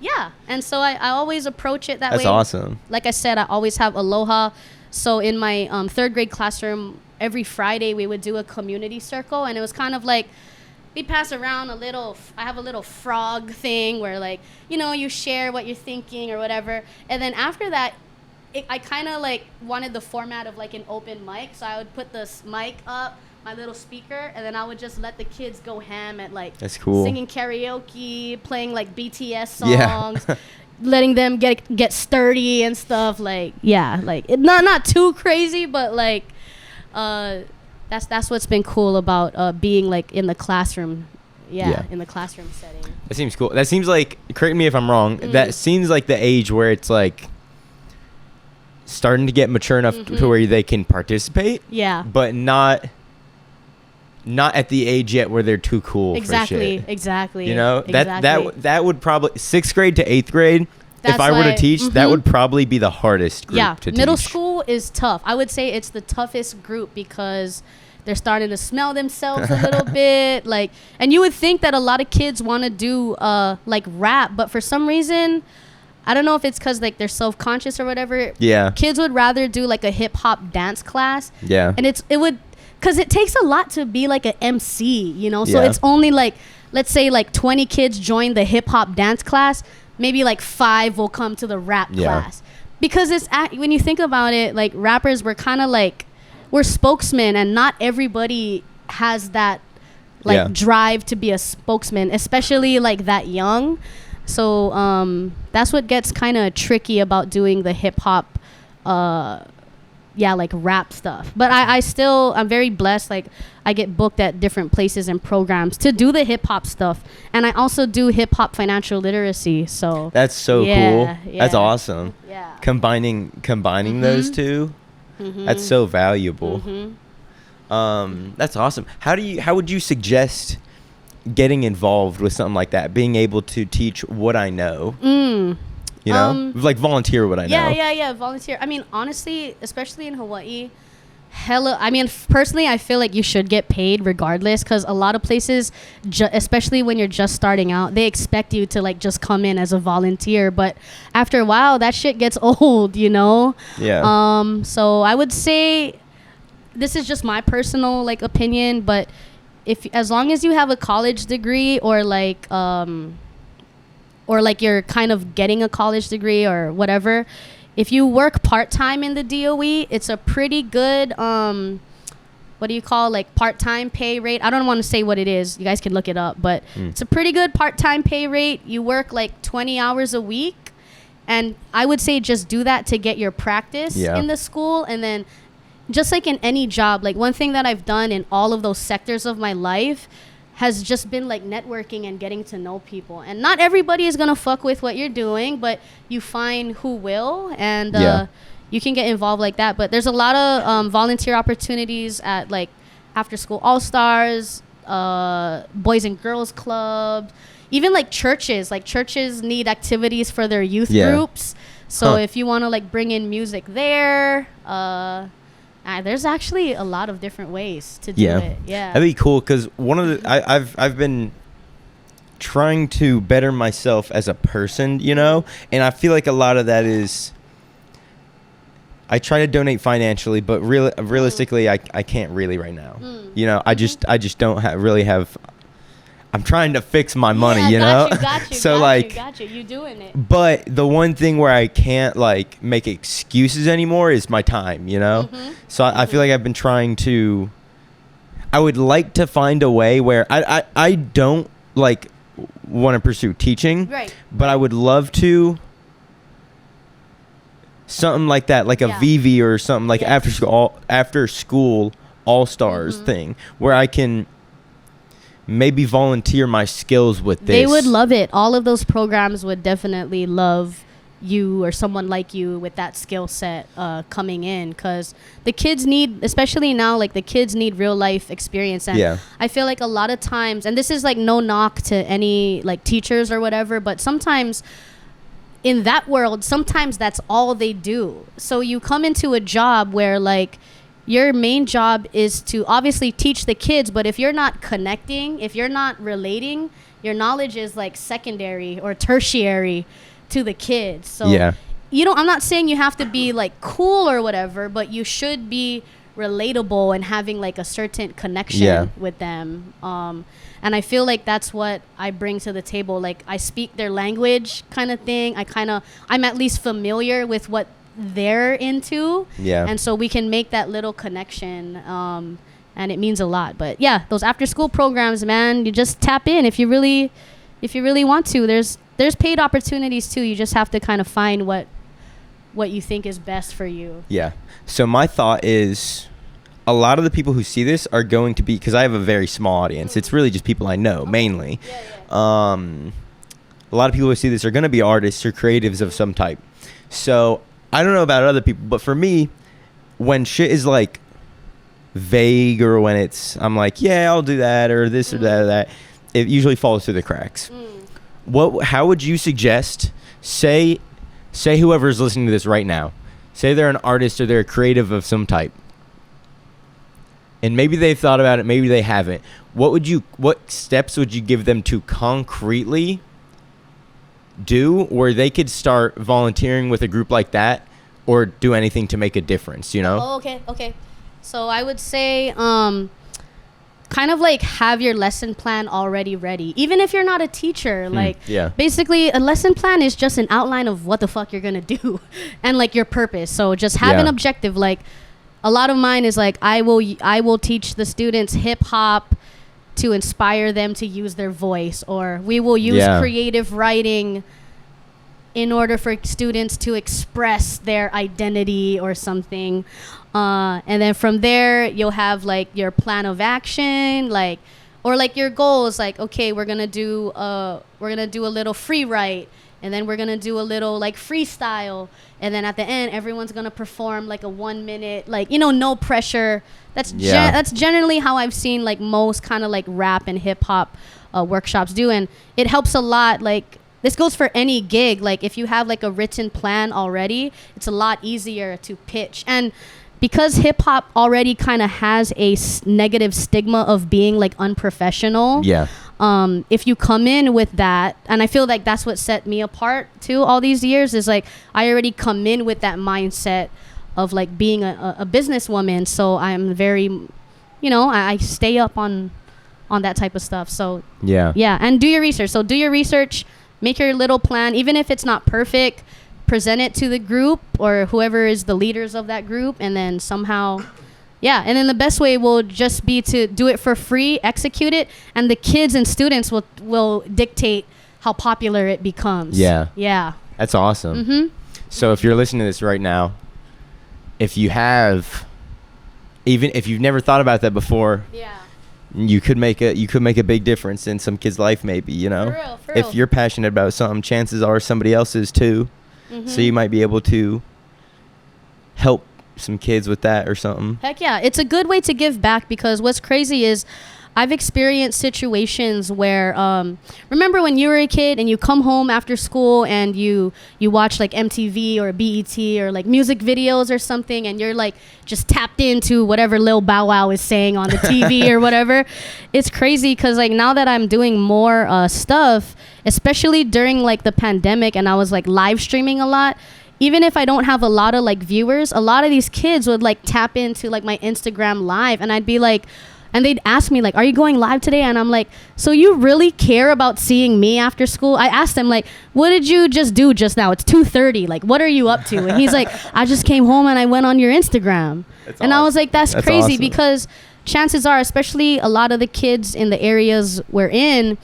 Yeah. And so I always approach it that way. That's awesome. Like I said, I always have aloha. So in my 3rd grade classroom, every Friday we would do a community circle, and it was kind of like, we pass around I have a little frog thing where, like, you know, you share what you're thinking or whatever. And then after that, I kind of like wanted the format of like an open mic. So I would put this mic up, my little speaker, and then I would just let the kids go ham at like That's cool. singing karaoke, playing like BTS songs, letting them get sturdy and stuff. Like, like not too crazy, but like that's what's been cool about being like in the classroom. In the classroom setting. That seems cool. That seems like, correct me if I'm wrong, that seems like the age where it's like starting to get mature enough to where they can participate. Yeah. But not not at the age yet where they're too cool Exactly. for shit. Exactly. You know, Exactly. that would probably 6th grade to 8th grade. That's if I were to why- teach, that would probably be the hardest group Yeah, to teach. middle school is tough. I would say it's the toughest group because they're starting to smell themselves a little bit. Like, and you would think that a lot of kids want to do like rap, but for some reason, I don't know if it's because like they're self-conscious or whatever. Yeah. Kids would rather do like a hip hop dance class. Yeah. And because it takes a lot to be like an MC, you know. So Yeah. it's only like, let's say like 20 kids join the hip hop dance class. Maybe like 5 will come to the rap class, because when you think about it, like rappers, we're kind of like, we're spokesmen, and not everybody has that like drive to be a spokesman, especially like that young. So that's what gets kind of tricky about doing the hip hop like rap stuff. But I'm very blessed. Like, I get booked at different places and programs to do the hip hop stuff, and I also do hip hop financial literacy. So that's so cool. Yeah. That's awesome. Yeah. Combining those two, that's so valuable. That's awesome. How would you suggest getting involved with something like that? Being able to teach what I know. You know, like volunteer what I know. Yeah. Volunteer. I mean, honestly, especially in Hawaii, personally, I feel like you should get paid regardless, because a lot of places, especially when you're just starting out, they expect you to like just come in as a volunteer. But after a while, that shit gets old, you know? Yeah. So I would say, this is just my personal like opinion, but as long as you have a college degree or like you're kind of getting a college degree or whatever, if you work part-time in the DOE, it's a pretty good part-time pay rate. I don't want to say what it is. You guys can look it up, but it's a pretty good part-time pay rate. You work like 20 hours a week, and I would say just do that to get your practice in the school. And then just like in any job, like one thing that I've done in all of those sectors of my life has just been like networking and getting to know people. And not everybody is going to fuck with what you're doing, but you find who will, and you can get involved like that. But there's a lot of volunteer opportunities at like after school all-stars, boys and girls club, even like churches. Like churches need activities for their youth groups. So if you want to like bring in music there, there's actually a lot of different ways to do it. Yeah, that'd be cool, because one of the I've been trying to better myself as a person, you know, and I feel like a lot of that is I try to donate financially, but realistically, I can't really right now. You know, I just don't really have. I'm trying to fix my money, you know? Got you, so got you. You doing it. But the one thing where I can't like make excuses anymore is my time, you know? So I feel like I've been trying to, I would like to find a way where I don't like want to pursue teaching, right? But I would love to something like that, like a VV or something like after school all-stars thing where I can maybe volunteer my skills with this. They would love it. All of those programs would definitely love you or someone like you with that skill set coming in, because the kids need, especially now, like the kids need real life experience. And I feel like a lot of times, and this is like no knock to any like teachers or whatever, but sometimes in that world, sometimes that's all they do. So you come into a job where like your main job is to obviously teach the kids, but if you're not connecting, if you're not relating, your knowledge is like secondary or tertiary to the kids. So I'm not saying you have to be like cool or whatever, but you should be relatable and having like a certain connection with them. And I feel like that's what I bring to the table. Like I speak their language kind of thing. I'm at least familiar with what they're into, and so we can make that little connection, and it means a lot. But those after school programs, man, you just tap in if you really want to. There's paid opportunities too. You just have to kind of find what you think is best for you. So my thought is, a lot of the people who see this are going to be, because I have a very small audience, it's really just people I know mainly. A lot of people who see this are going to be artists or creatives of some type. So I don't know about other people, but for me, when shit is like vague or when I'm like, yeah, I'll do that or this or that or that, it usually falls through the cracks. How would you suggest, say whoever's listening to this right now, say they're an artist or they're a creative of some type, and maybe they've thought about it, maybe they haven't. What steps would you give them to concretely do where they could start volunteering with a group like that or do anything to make a difference, you know? Oh, okay. So I would say kind of like have your lesson plan already ready. Even if you're not a teacher, basically a lesson plan is just an outline of what the fuck you're going to do and like your purpose. So just have an objective. Like a lot of mine is like I will teach the students hip hop to inspire them to use their voice, or we will use creative writing in order for students to express their identity or something. And then from there, you'll have like your plan of action, like, or like your goals, like, okay, we're going to do a little free write, and then we're going to do a little like freestyle. And then at the end, everyone's going to perform like a 1 minute, like, no pressure. That's generally how I've seen like most kind of like rap and hip hop workshops do. And it helps a lot. Like this goes for any gig. Like if you have like a written plan already, it's a lot easier to pitch. And because hip hop already kind of has a negative stigma of being like unprofessional. If you come in with that, and I feel like that's what set me apart too all these years, is like I already come in with that mindset of like being a businesswoman. So I'm very, I stay up on that type of stuff. So and do your research. So do your research, make your little plan, even if it's not perfect, present it to the group or whoever is the leaders of that group, and then somehow and then the best way will just be to do it for free, execute it, and the kids and students will dictate how popular it becomes. That's awesome. So if you're listening to this right now, if you have, even if you've never thought about that before, you could make a big difference in some kid's life, maybe, For real. If you're passionate about something, chances are somebody else is too. So you might be able to help some kids with that or something. Heck yeah. It's a good way to give back, because what's crazy is I've experienced situations where, remember when you were a kid and you come home after school and you watch like MTV or BET or like music videos or something, and you're like just tapped into whatever Lil Bow Wow is saying on the TV or whatever. It's crazy because like now that I'm doing more stuff, especially during like the pandemic, and I was like live streaming a lot, even if I don't have a lot of like viewers, a lot of these kids would like tap into like my Instagram live, and I'd be like, and they'd ask me like, are you going live today? And I'm like, so you really care about seeing me after school? I asked them like, what did you just do just now? It's 2:30. Like, what are you up to? And he's like, I just came home and I went on your Instagram. That's and awesome. I was like, that's crazy awesome. Because chances are, especially a lot of the kids in the areas we're in,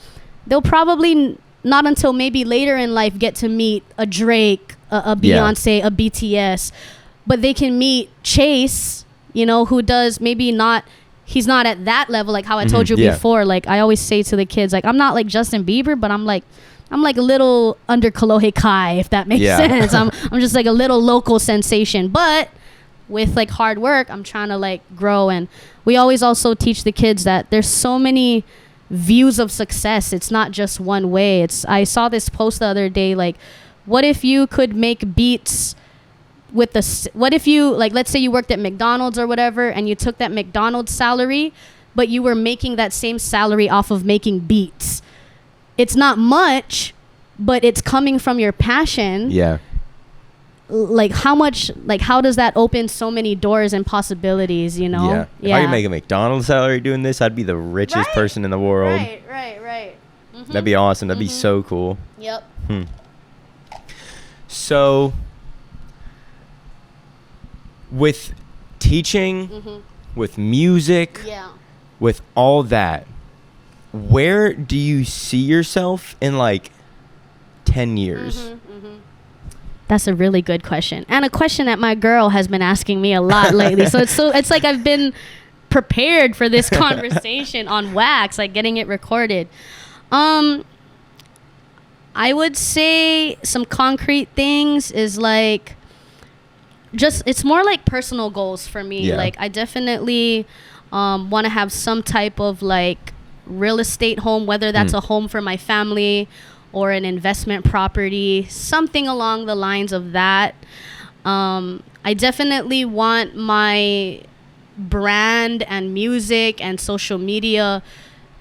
they'll probably not until maybe later in life get to meet a Drake, a Beyonce, a BTS, but they can meet Chase, who does maybe not, he's not at that level, like how I told you before. Like I always say to the kids, like I'm not like Justin Bieber, but I'm like a little under Kalohe Kai, if that makes sense. I'm just like a little local sensation, but with like hard work, I'm trying to like grow. And we always also teach the kids that there's so many views of success. It's not just one way. I saw this post the other day, like, what if you could make beats what if you, like, let's say you worked at McDonald's or whatever, and you took that McDonald's salary, but you were making that same salary off of making beats. It's not much, but it's coming from your passion. Like how does that open so many doors and possibilities, If I could make a McDonald's salary doing this, I'd be the richest person in the world. Right. That'd be awesome. That'd be so cool. Yep. So with teaching, with music, with all that, where do you see yourself in like 10 years? That's a really good question, and a question that my girl has been asking me a lot lately. So it's like I've been prepared for this conversation on wax, like getting it recorded. I would say some concrete things is like just it's more like personal goals for me. Yeah. Like I definitely want to have some type of like real estate home, whether that's a home for my family or an investment property, something along the lines of that. I definitely want my brand and music and social media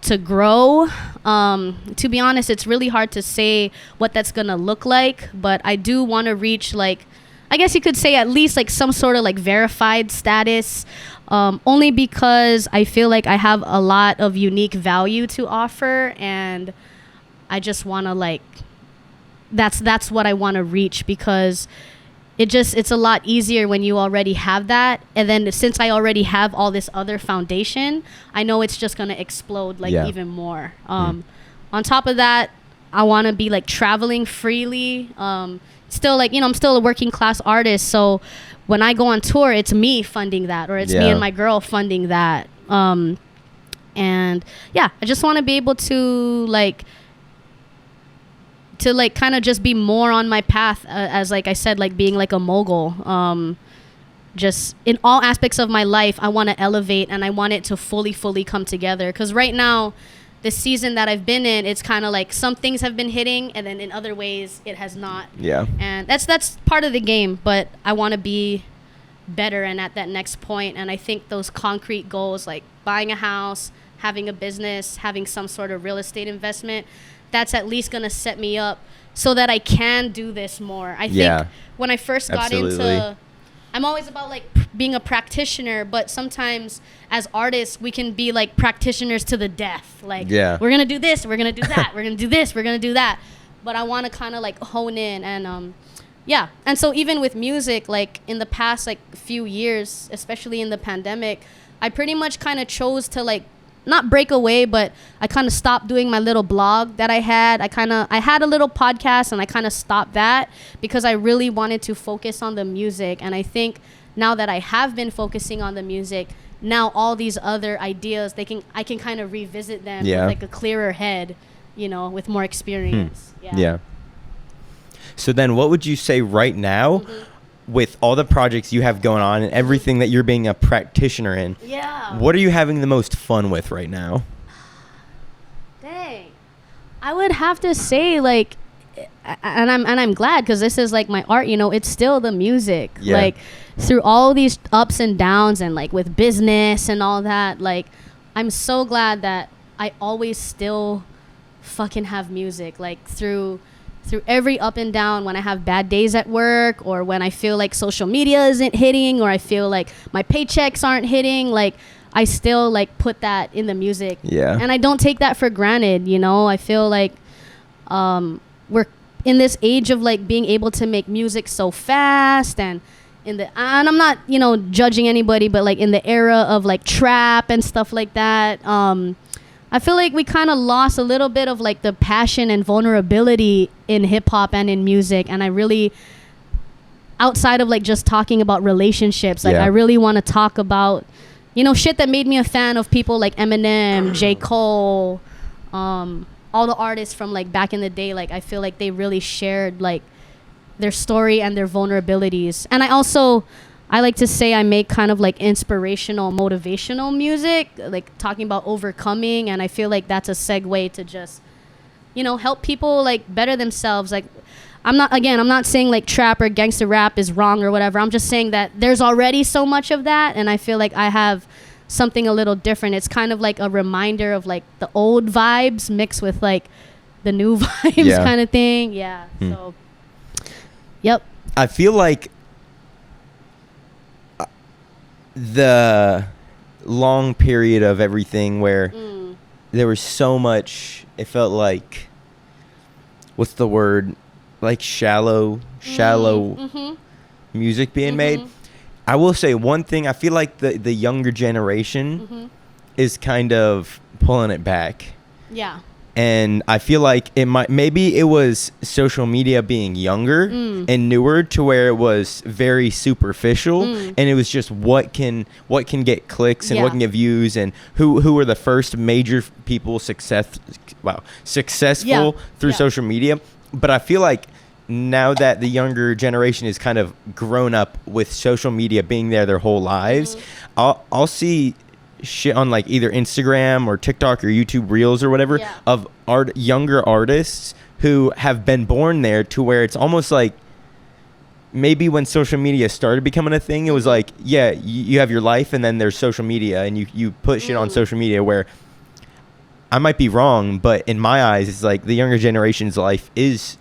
to grow. To be honest, it's really hard to say what that's gonna look like, but I do want to reach, like, I guess you could say at least like some sort of like verified status, only because I feel like I have a lot of unique value to offer, and I just want to like, that's what I want to reach, because it's a lot easier when you already have that. And then since I already have all this other foundation, I know it's just going to explode like even more. On top of that, I want to be like traveling freely. Still, like, you know, I'm still a working class artist. So when I go on tour, it's me funding that, or it's me and my girl funding that. And yeah, I just want to be able to kind of just be more on my path, as like I said, like being like a mogul. Just in all aspects of my life, I want to elevate, and I want it to fully come together. Because right now, this season that I've been in, it's kind of like some things have been hitting, and then in other ways it has not. Yeah. And that's part of the game, but I want to be better and at that next point. And I think those concrete goals, like buying a house, having a business, having some sort of real estate investment, that's at least going to set me up so that I can do this more. I think when I first got into, I'm always about like being a practitioner, but sometimes as artists, we can be like practitioners to the death. Like, we're going to do this, we're going to do that, we're going to do this, we're going to do that. But I want to kind of like hone in, and and so even with music, like in the past like few years, especially in the pandemic, I pretty much kind of chose to like not break away, but I kind of stopped doing my little blog that I had. I had a little podcast, and I kind of stopped that because I really wanted to focus on the music. And I think now that I have been focusing on the music, now all these other ideas, I can kind of revisit them with like a clearer head, you know, with more experience. Yeah. So then what would you say right now, with all the projects you have going on and everything that you're being a practitioner in, what are you having the most fun with right now? Dang, I would have to say like, and I'm glad, because this is like my art, you know, it's still the music. Like through all these ups and downs, and like with business and all that, like I'm so glad that I always still fucking have music, like through every up and down, when I have bad days at work, or when I feel like social media isn't hitting, or I feel like my paychecks aren't hitting, like I still like put that in the music. And I don't take that for granted, you know. I feel like we're in this age of like being able to make music so fast, and I'm not, you know, judging anybody, but like in the era of like trap and stuff like that, I feel like we kind of lost a little bit of like the passion and vulnerability in hip hop and in music. And I really, outside of like just talking about relationships, like I really want to talk about, you know, shit that made me a fan of people like Eminem, J. Cole, all the artists from like back in the day. Like I feel like they really shared like their story and their vulnerabilities. And I like to say I make kind of like inspirational, motivational music, like talking about overcoming. And I feel like that's a segue to just, you know, help people like better themselves. Like I'm not saying like trap or gangster rap is wrong or whatever. I'm just saying that there's already so much of that. And I feel like I have something a little different. It's kind of like a reminder of like the old vibes mixed with like the new vibes kind of thing. So, I feel like the long period of everything where there was so much, it felt like, what's the word, like shallow music being made. I will say one thing, I feel like the younger generation is kind of pulling it back. And I feel like maybe it was social media being younger and newer, to where it was very superficial, and it was just what can get clicks and what can get views, and who were the first major people successful through social media. But I feel like now that the younger generation is kind of grown up with social media being there their whole lives, I'll see shit on like either Instagram or TikTok or YouTube Reels or whatever of younger artists who have been born there, to where it's almost like maybe when social media started becoming a thing, it was like, yeah, you have your life and then there's social media, and you put shit on social media, where I might be wrong, but in my eyes, it's like the younger generation's life is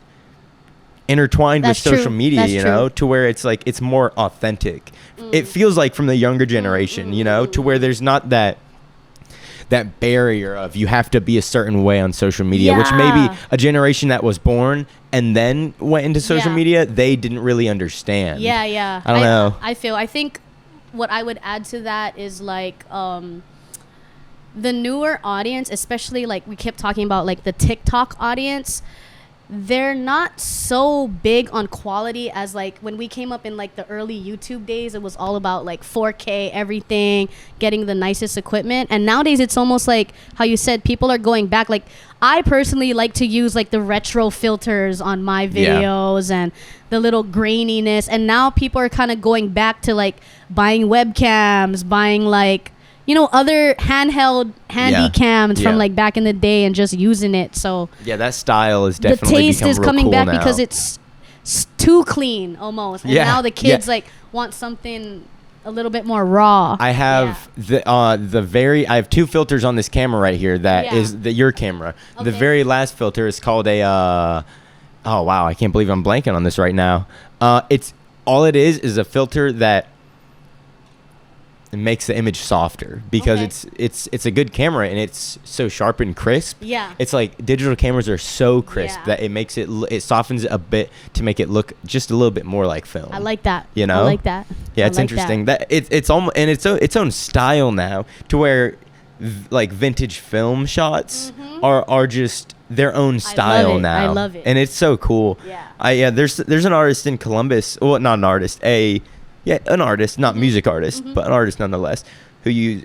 intertwined with social media, you know, to where it's like it's more authentic. It feels like from the younger generation, you know, to where there's not that barrier of you have to be a certain way on social media, which maybe a generation that was born and then went into social media, they didn't really understand. I don't know. I think what I would add to that is like the newer audience, especially like we kept talking about like the TikTok audience, they're not so big on quality as like when we came up in like the early YouTube days. It was all about like 4K everything, getting the nicest equipment. And nowadays it's almost like how you said, people are going back. Like I personally like to use like the retro filters on my videos and the little graininess. And now people are kind of going back to like buying webcams, buying like, you know, other handheld handy cams from like back in the day and just using it. So yeah, that style is definitely the taste is coming cool back now. because it's too clean almost. And now the kids like want something a little bit more raw. I have I have two filters on this camera right here. That is your camera. Okay. The very last filter is called a oh wow, I can't believe I'm blanking on this right now. It's all it is a filter that it makes the image softer, because it's a good camera and it's so sharp and crisp. Yeah, it's like digital cameras are so crisp that it makes it softens it a bit to make it look just a little bit more like film. I like that. You know, I like that. Yeah, it's interesting that it's almost, and it's its own style now, to where like vintage film shots are just their own style now. I love it, and it's so cool. Yeah, there's an artist in Columbus. Well, not an artist, an artist, not music artist, but an artist nonetheless, who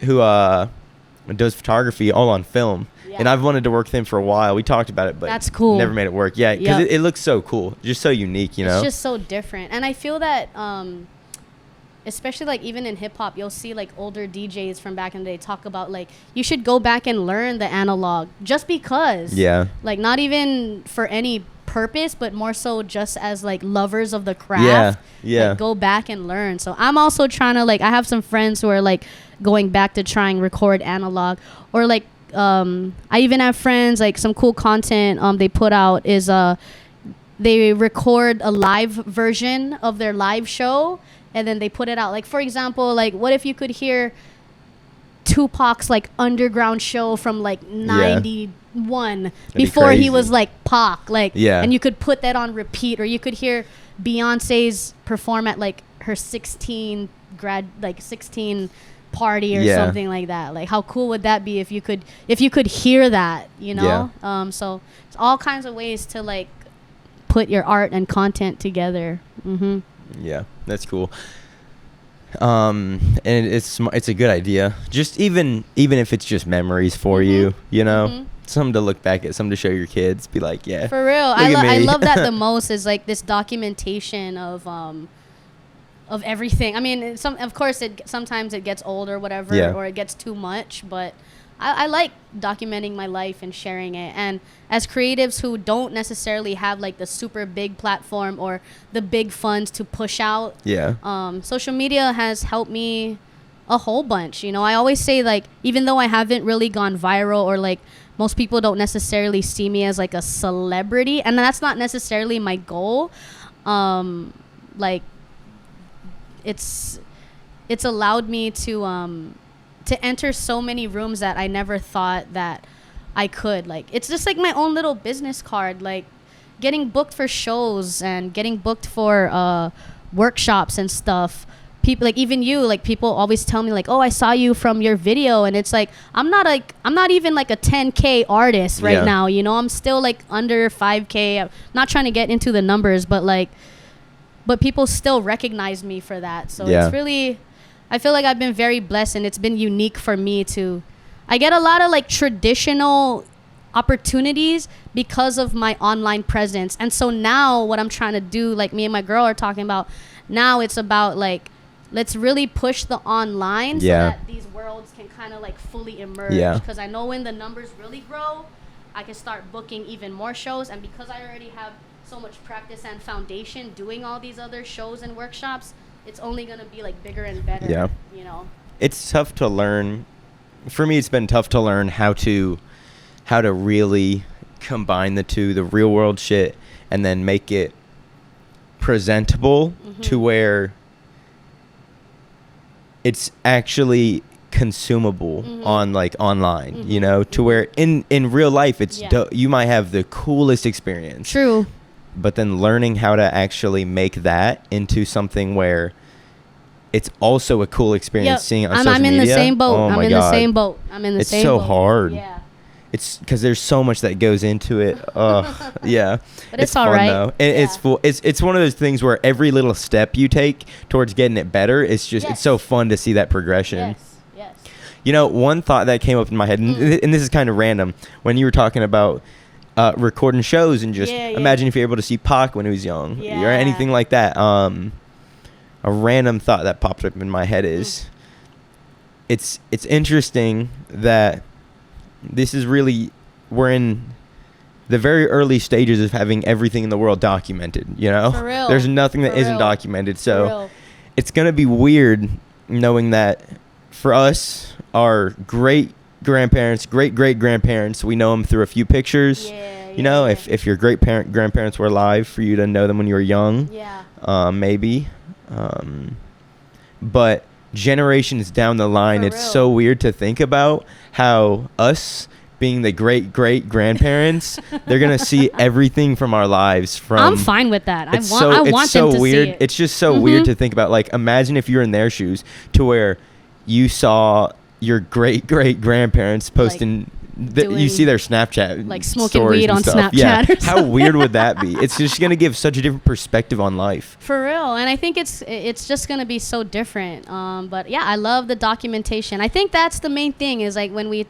does photography all on film. And I've wanted to work with him for a while. We talked about it, but that's cool. Never made it work. Yeah, because it looks so cool, just so unique, you know. It's just so different, and I feel that, especially like even in hip hop, you'll see like older DJs from back in the day talk about like you should go back and learn the analog, just because. Yeah. Like not even for any purpose, but more so just as like lovers of the craft. Like, go back and learn. So I'm also trying to like, I have some friends who are like going back to try and record analog, or like I even have friends, like some cool content they put out is they record a live version of their live show and then they put it out. Like for example, like what if you could hear Tupac's like underground show from like 91 before he was like Pac, like, and you could put that on repeat, or you could hear Beyonce's perform at like her 16 party or something like that. Like how cool would that be if you could hear that, you know? So it's all kinds of ways to like put your art and content together. Yeah, that's cool. And it's a good idea. Just even if it's just memories for you, you know, something to look back at, something to show your kids. Be like, yeah, for real. I love that the most is like this documentation of everything. I mean, of course sometimes it gets old or whatever, or it gets too much, but I like documenting my life and sharing it. And as creatives who don't necessarily have like the super big platform or the big funds to push out, social media has helped me a whole bunch. You know, I always say like, even though I haven't really gone viral, or like most people don't necessarily see me as like a celebrity, and that's not necessarily my goal. Like it's allowed me to enter so many rooms that I never thought that I could. Like it's just like my own little business card, like getting booked for shows and getting booked for workshops and stuff. People like even you, like people always tell me like, oh, I saw you from your video, and it's like I'm not even like a 10K artist right now, you know. I'm still like under 5K. I'm not trying to get into the numbers, but people still recognize me for that. So it's really, I feel like I've been very blessed, and it's been unique for me to, I get a lot of like traditional opportunities because of my online presence. And so now what I'm trying to do, like me and my girl are talking about, now it's about like, let's really push the online so that these worlds can kind of like fully emerge. Because I know when the numbers really grow, I can start booking even more shows. And because I already have so much practice and foundation doing all these other shows and workshops, it's only going to be like bigger and better, you know. It's tough to learn. For me, it's been tough to learn how to really combine the two, the real world shit, and then make it presentable to where it's actually consumable on like online, you know, to where in real life it's you might have the coolest experience. True. But then learning how to actually make that into something where it's also a cool experience seeing it on social media. I'm in the same boat. Oh I'm my in God. the same boat. I'm in the it's same so boat. hard. Yeah. It's because there's so much that goes into it. Yeah. But it's all fun, right. Though. It's full. It's one of those things where every little step you take towards getting it better, it's just it's so fun to see that progression. Yes. You know, one thought that came up in my head, and this is kind of random, when you were talking about recording shows and just imagine if you're able to see Pac when he was young or anything like that. A random thought that popped up in my head is it's interesting that this is really, we're in the very early stages of having everything in the world documented, you know? For real. There's nothing that isn't documented. So it's going to be weird knowing that for us, our great-grandparents, great-great-grandparents, we know them through a few pictures. You know, if your grandparents were alive, for you to know them when you were young, maybe. But generations down the line, it's so weird to think about how us being the great-great-grandparents, they're going to see everything from our lives. I'm fine with that. I want them to weird. See it. It's just so weird to think about. Like, imagine if you were in their shoes to where you saw your great-great-grandparents posting... you see their Snapchat, like smoking weed on Snapchat. Yeah. How weird would that be? It's just going to give such a different perspective on life. For real. And I think it's just going to be so different. But yeah, I love the documentation. I think that's the main thing is like when we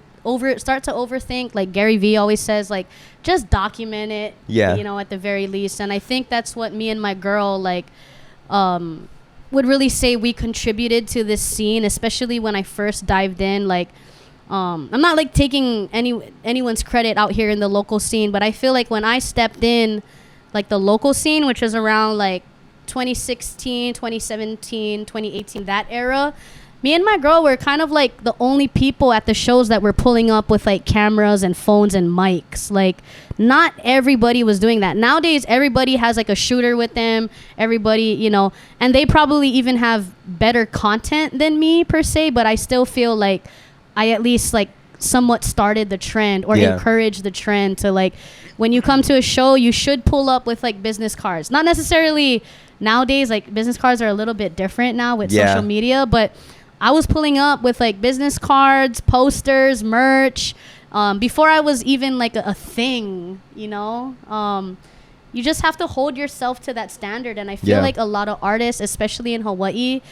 start to overthink, like Gary Vee always says, like just document it, you know, at the very least. And I think that's what me and my girl like would really say we contributed to this scene, especially when I first dived in. Like I'm not like taking anyone's credit out here in the local scene, but I feel like when I stepped in like the local scene, which is around like 2016, 2017, 2018, that era, me and my girl were kind of like the only people at the shows that were pulling up with like cameras and phones and mics. Like not everybody was doing that. Nowadays, everybody has like a shooter with them. Everybody, you know, and they probably even have better content than me per se, but I still feel like I at least like somewhat started the trend or encouraged the trend to like when you come to a show, you should pull up with like business cards. Not necessarily nowadays, like business cards are a little bit different now with social media, but I was pulling up with like business cards, posters, merch, before I was even like a thing, you know? You just have to hold yourself to that standard. And I feel like a lot of artists, especially in Hawaii,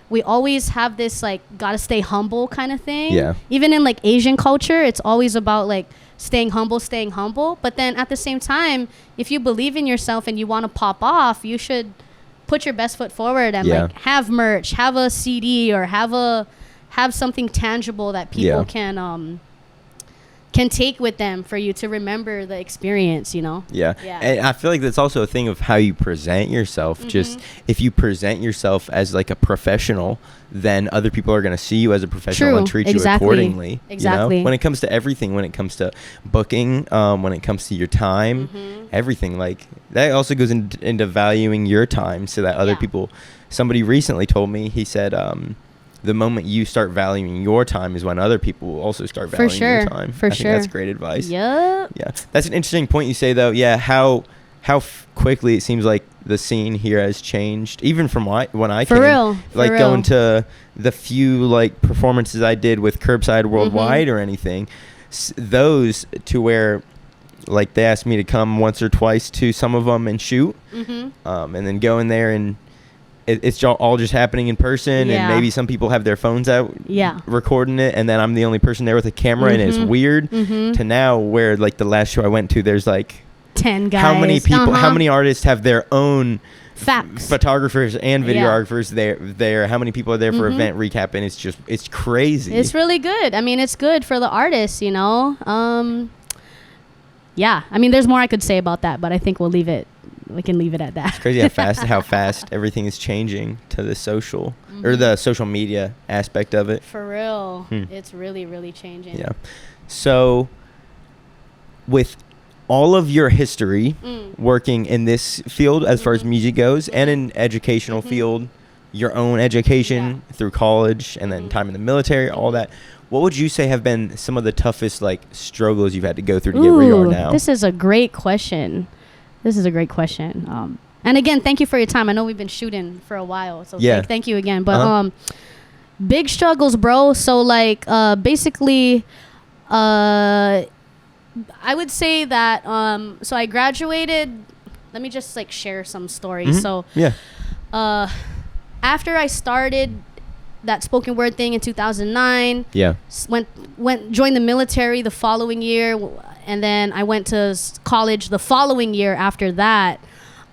we always have this like gotta stay humble kind of thing. Even in like Asian culture, it's always about like staying humble. But then at the same time, if you believe in yourself and you want to pop off, you should put your best foot forward and like have merch, have a CD, or have something tangible that people can take with them for you to remember the experience, you know? And I feel like that's also a thing of how you present yourself. Just if you present yourself as like a professional, then other people are going to see you as a professional and treat you accordingly. You know? When it comes to everything, when it comes to booking, when it comes to your time, everything, like that also goes into valuing your time so that other people, somebody recently told me, he said, the moment you start valuing your time is when other people will also start valuing your time. I think that's great advice. Yeah. That's an interesting point you say, though. Yeah, how quickly it seems like the scene here has changed, even from when I came. Going to the few like performances I did with Curbside Worldwide or anything, those to where like they asked me to come once or twice to some of them and shoot, and then go in there and it's all just happening in person, Yeah. and maybe some people have their phones out Yeah. recording it, and then I'm the only person there with a camera, and it's weird, to now where like the last show I went to, there's like 10 guys. how many people, how many artists have their own Facts. photographers and videographers there, how many people are there for event recap, and it's crazy. It's really good. I mean, it's good for the artists, you know. Yeah, I mean, there's more I could say about that, but I think we can leave it at that. It's crazy how fast everything is changing to the social or the social media aspect of it. For real. It's really, really changing. Yeah. So with all of your history working in this field as far as music goes, and in educational field, your own education through college and then time in the military, all that, what would you say have been some of the toughest like struggles you've had to go through to get where you are now? This is a great question. And again, thank you for your time. I know we've been shooting for a while, so thank you again. But big struggles, bro. So like basically I would say that so I graduated. Let me just like share some stories. So after I started that spoken word thing in 2009, joined the military the following year, and then I went to college the following year after that.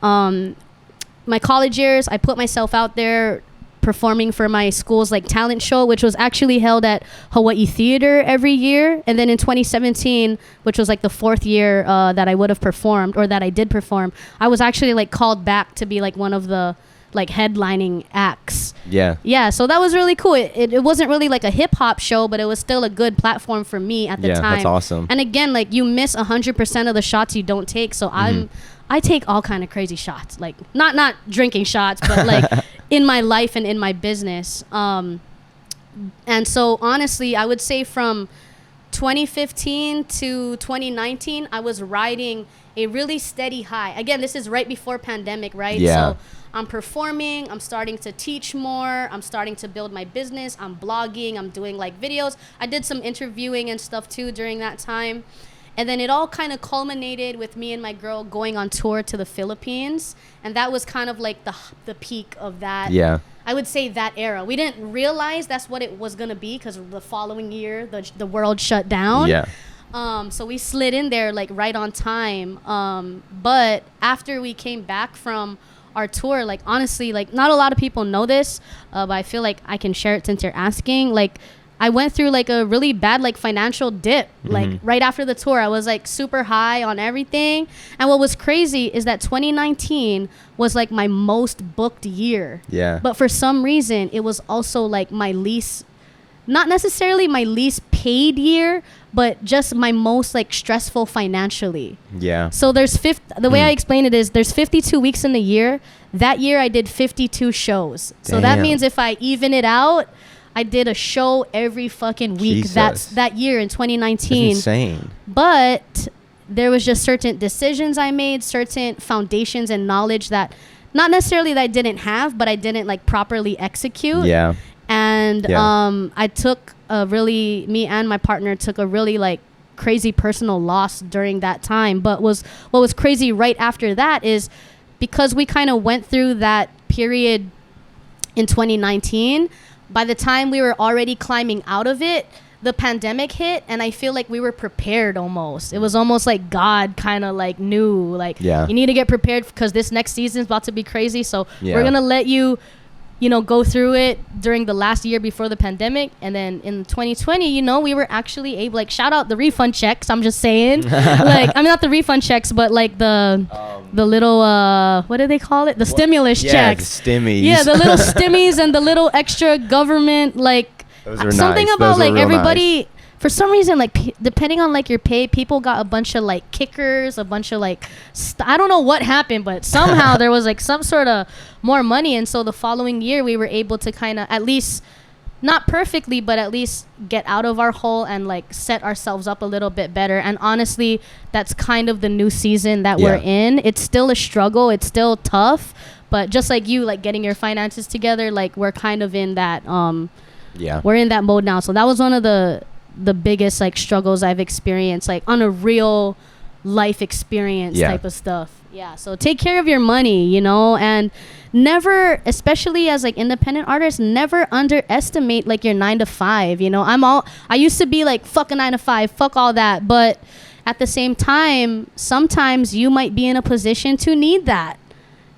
My college years, I put myself out there performing for my school's like talent show, which was actually held at Hawaii Theater every year. And then in 2017, which was like the fourth year that I would have performed, or that I did perform, I was actually like called back to be like one of the like headlining acts. Yeah, so that was really cool. It wasn't really like a hip hop show, but it was still a good platform for me at the time. That's awesome. And again, like you miss 100% of the shots you don't take. So I take all kind of crazy shots, like not drinking shots, but like in my life and in my business. And so honestly, I would say from 2015 to 2019, I was riding a really steady high. Again, this is right before pandemic, right? Yeah. So I'm performing, I'm starting to teach more, I'm starting to build my business, I'm blogging, I'm doing like videos. I did some interviewing and stuff too during that time. And then it all kind of culminated with me and my girl going on tour to the Philippines. And that was kind of like the peak of that. Yeah. I would say that era. We didn't realize that's what it was going to be, because the following year, the world shut down. Yeah. So we slid in there like right on time. But after we came back from our tour, like honestly, like not a lot of people know this, but I feel like I can share it since you're asking. Like I went through like a really bad like financial dip. Like right after the tour, I was like super high on everything. And what was crazy is that 2019 was like my most booked year. Yeah. But for some reason, it was also like my least, not necessarily my least paid year, but just my most like stressful financially. Yeah. So there's the way I explain it is there's 52 weeks in the year. That year I did 52 shows. So that Damn. means if I even it out, I did a show every fucking week. Jesus. That's that year in 2019. That's insane. But there was just certain decisions I made, certain foundations and knowledge that not necessarily that I didn't have, but I didn't like properly execute. Yeah. And I took me and my partner took a really like crazy personal loss during that time. But what was crazy right after that is because we kind of went through that period in 2019, by the time we were already climbing out of it, the pandemic hit, and I feel like we were prepared almost. It was almost like God kind of like knew, like, you need to get prepared because this next season's about to be crazy. So we're going to let you go through it during the last year before the pandemic. And then in 2020, we were actually able, like, shout out the refund checks. I'm just saying, like, I mean, not the refund checks, but like the little, what do they call it? The stimulus checks. The stimmies. Yeah, the little stimmies and the little extra government, like, those are something nice. about Those are like real everybody. nice. For some reason, like depending on like your pay, people got a bunch of like kickers, a bunch of like I don't know what happened, but somehow there was like some sort of more money, and so the following year we were able to kind of at least not perfectly, but at least get out of our hole and like set ourselves up a little bit better. And honestly, that's kind of the new season that we're in. It's still a struggle. It's still tough, but just like you, like getting your finances together, like we're kind of in that we're in that mode now. So that was one of the biggest like struggles I've experienced, like on a real life experience Yeah. type of stuff. Yeah. So take care of your money, you know, and never, especially as like independent artists, never underestimate like your 9 to 5. You know, I used to be like, fuck a 9 to 5, fuck all that. But at the same time, sometimes you might be in a position to need that,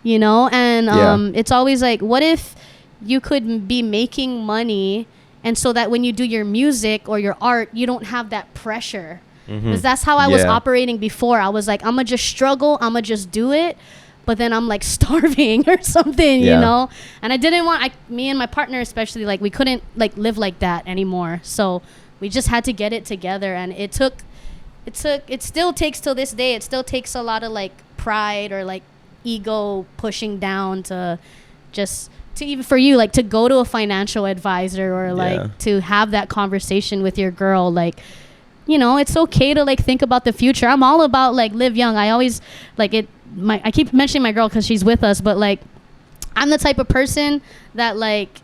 you know, and it's always like, what if you could be making money, and so that when you do your music or your art, you don't have that pressure. Because that's how I was operating before. I was like, I'm going to just struggle. I'm going to just do it. But then I'm like starving or something, you know? And I didn't want, me and my partner especially, like we couldn't like live like that anymore. So we just had to get it together. And it still takes till this day. It still takes a lot of like pride or like ego pushing down to even for you, like to go to a financial advisor or like to have that conversation with your girl, like, you know, it's okay to like think about the future. I'm all about like live young. I always like it. I keep mentioning my girl because she's with us, but like I'm the type of person that like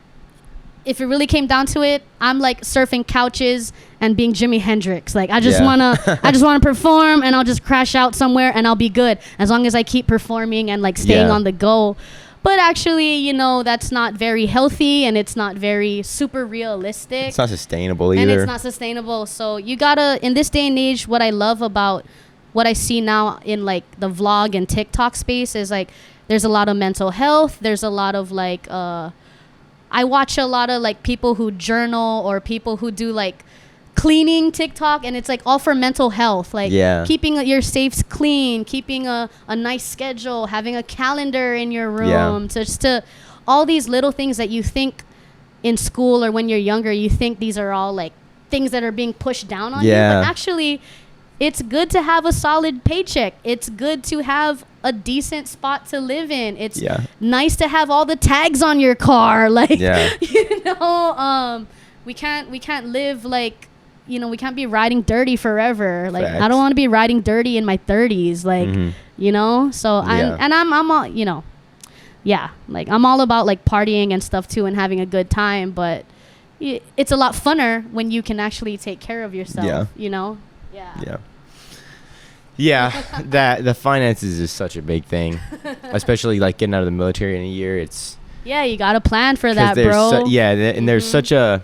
if it really came down to it, I'm like surfing couches and being Jimi Hendrix. Like I just wanna perform, and I'll just crash out somewhere and I'll be good as long as I keep performing and like staying on the go. But actually, you know, that's not very healthy, and it's not very super realistic. It's not sustainable either. And it's not sustainable. So you gotta, in this day and age, what I love about what I see now in like the vlog and TikTok space is like there's a lot of mental health. There's a lot of like, I watch a lot of like people who journal or people who do like cleaning TikTok, and it's like all for mental health, like keeping your safes clean, keeping a nice schedule, having a calendar in your room, to all these little things that you think in school or when you're younger, you think these are all like things that are being pushed down on you, but actually it's good to have a solid paycheck. It's good to have a decent spot to live in. It's nice to have all the tags on your car, like you know, we can't live like, you know, we can't be riding dirty forever. Like I don't want to be riding dirty in my 30s, like you know. So I'm all, you know, like I'm all about like partying and stuff too and having a good time, but it's a lot funner when you can actually take care of yourself, you know. That the finances is such a big thing, especially like getting out of the military in a year. It's you gotta plan for that, bro. And there's such a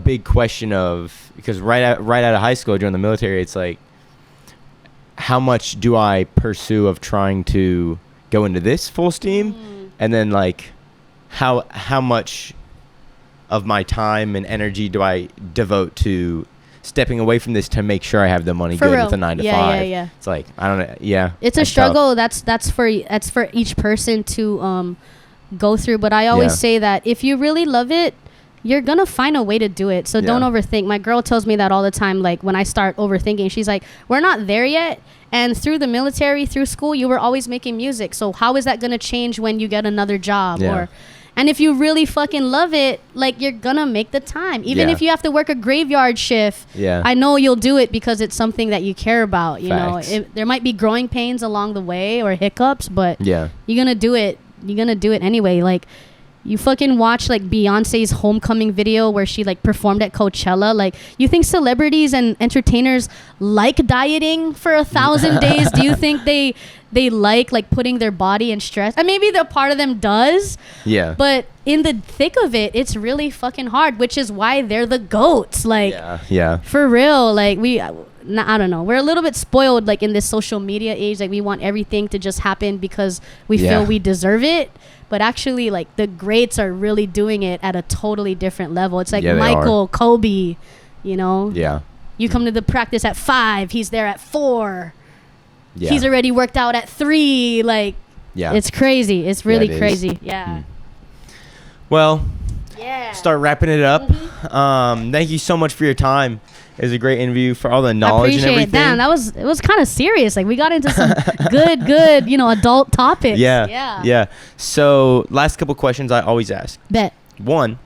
big question of, because right out of high school, during the military, it's like, how much do I pursue of trying to go into this full steam, and then like how much of my time and energy do I devote to stepping away from this to make sure I have the money for good real. with a 9 to 5. It's like, I don't know. It's a struggle. That's for each person to go through. But I always say that if you really love it, you're gonna find a way to do it. So don't overthink. My girl tells me that all the time. Like when I start overthinking, she's like, we're not there yet. And through the military, through school, you were always making music. So how is that gonna change when you get another job? And if you really fucking love it, like you're gonna make the time. Even if you have to work a graveyard shift, I know you'll do it because it's something that you care about. You know, there might be growing pains along the way or hiccups, but you're gonna do it. You're gonna do it anyway. Like, you fucking watch like Beyonce's homecoming video where she like performed at Coachella. Like, you think celebrities and entertainers like dieting for 1,000 days? Do you think they like putting their body in stress? And maybe the part of them does. But in the thick of it, it's really fucking hard, which is why they're the GOATs. Like, for real. Like I don't know. We're a little bit spoiled like in this social media age. Like we want everything to just happen because we feel we deserve it. But actually, like, the greats are really doing it at a totally different level. It's like Michael, Kobe, you know? You come to the practice at 5, he's there at 4. He's already worked out at 3. Like, it's crazy. It's really crazy. Well, start wrapping it up. Thank you so much for your time. It was a great interview, for all the knowledge and everything. Damn, it was kind of serious. Like, we got into some good, you know, adult topics. So, last couple questions I always ask. Bet. 1,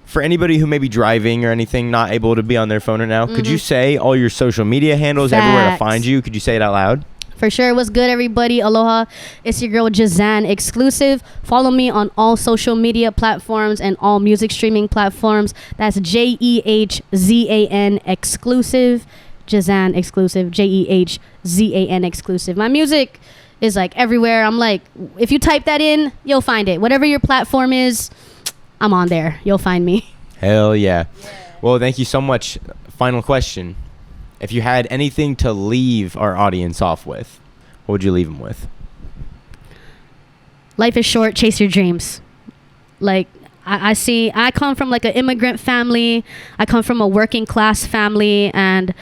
for anybody who may be driving or anything, not able to be on their phone right now, could you say all your social media handles, everywhere to find you? Could you say it out loud? For sure. What's good, everybody? Aloha. It's your girl, Jazan Exclusive. Follow me on all social media platforms and all music streaming platforms. That's JEHZAN Exclusive. Jehzan exclusive, Jehzan exclusive. My music is like everywhere. I'm like, if you type that in, you'll find it. Whatever your platform is, I'm on there. You'll find me. Hell yeah. Well, thank you so much. Final question. If you had anything to leave our audience off with, what would you leave them with? Life is short. Chase your dreams. Like, I come from like an immigrant family. I come from a working class family, and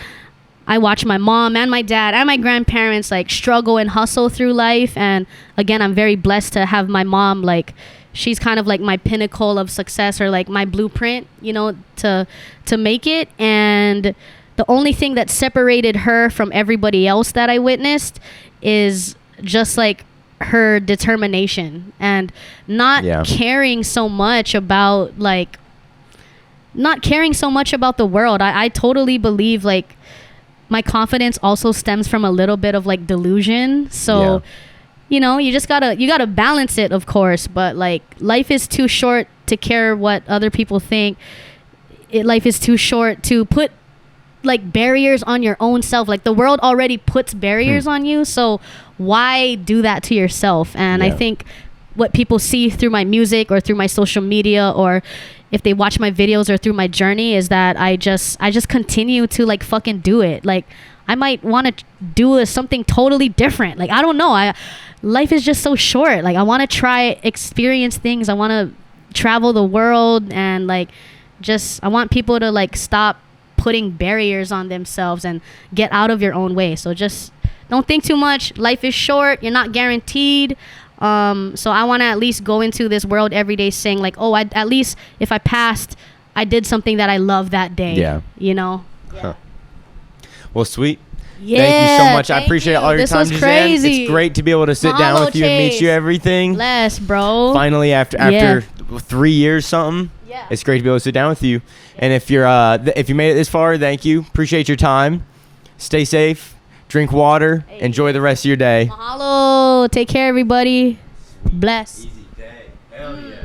I watch my mom and my dad and my grandparents like struggle and hustle through life. And again, I'm very blessed to have my mom. Like, she's kind of like my pinnacle of success, or like my blueprint, you know, to make it. And the only thing that separated her from everybody else that I witnessed is just like her determination and not caring so much about the world. I totally believe like my confidence also stems from a little bit of like delusion. So you know, you gotta balance it, of course, but like life is too short to care what other people think. Life is too short to put like barriers on your own self. Like, the world already puts barriers on you, so why do that to yourself? And I think what people see through my music or through my social media, or if they watch my videos or through my journey, is that I just continue to like fucking do it. Like, I might want to do something totally different. Like, I don't know. Life is just so short. Like, I want to try experience things. I want to travel the world, and like I want people to like stop putting barriers on themselves and get out of your own way. So just don't think too much. Life is short. You're not guaranteed. So I want to at least go into this world every day saying like, oh, at least if I passed, I did something that I love that day. Yeah. You know? Yeah. Huh. Well, sweet. Yeah, thank you so much. I appreciate all your time, Jehzan. Crazy. It's great to be able to sit down with you and meet you everything. Bless, bro. Finally, after 3 years something. Yeah. It's great to be able to sit down with you. And if you made it this far, thank you. Appreciate your time. Stay safe. Drink water. Enjoy the rest of your day. Mahalo. Take care, everybody. Bless. Easy day. Hell yeah.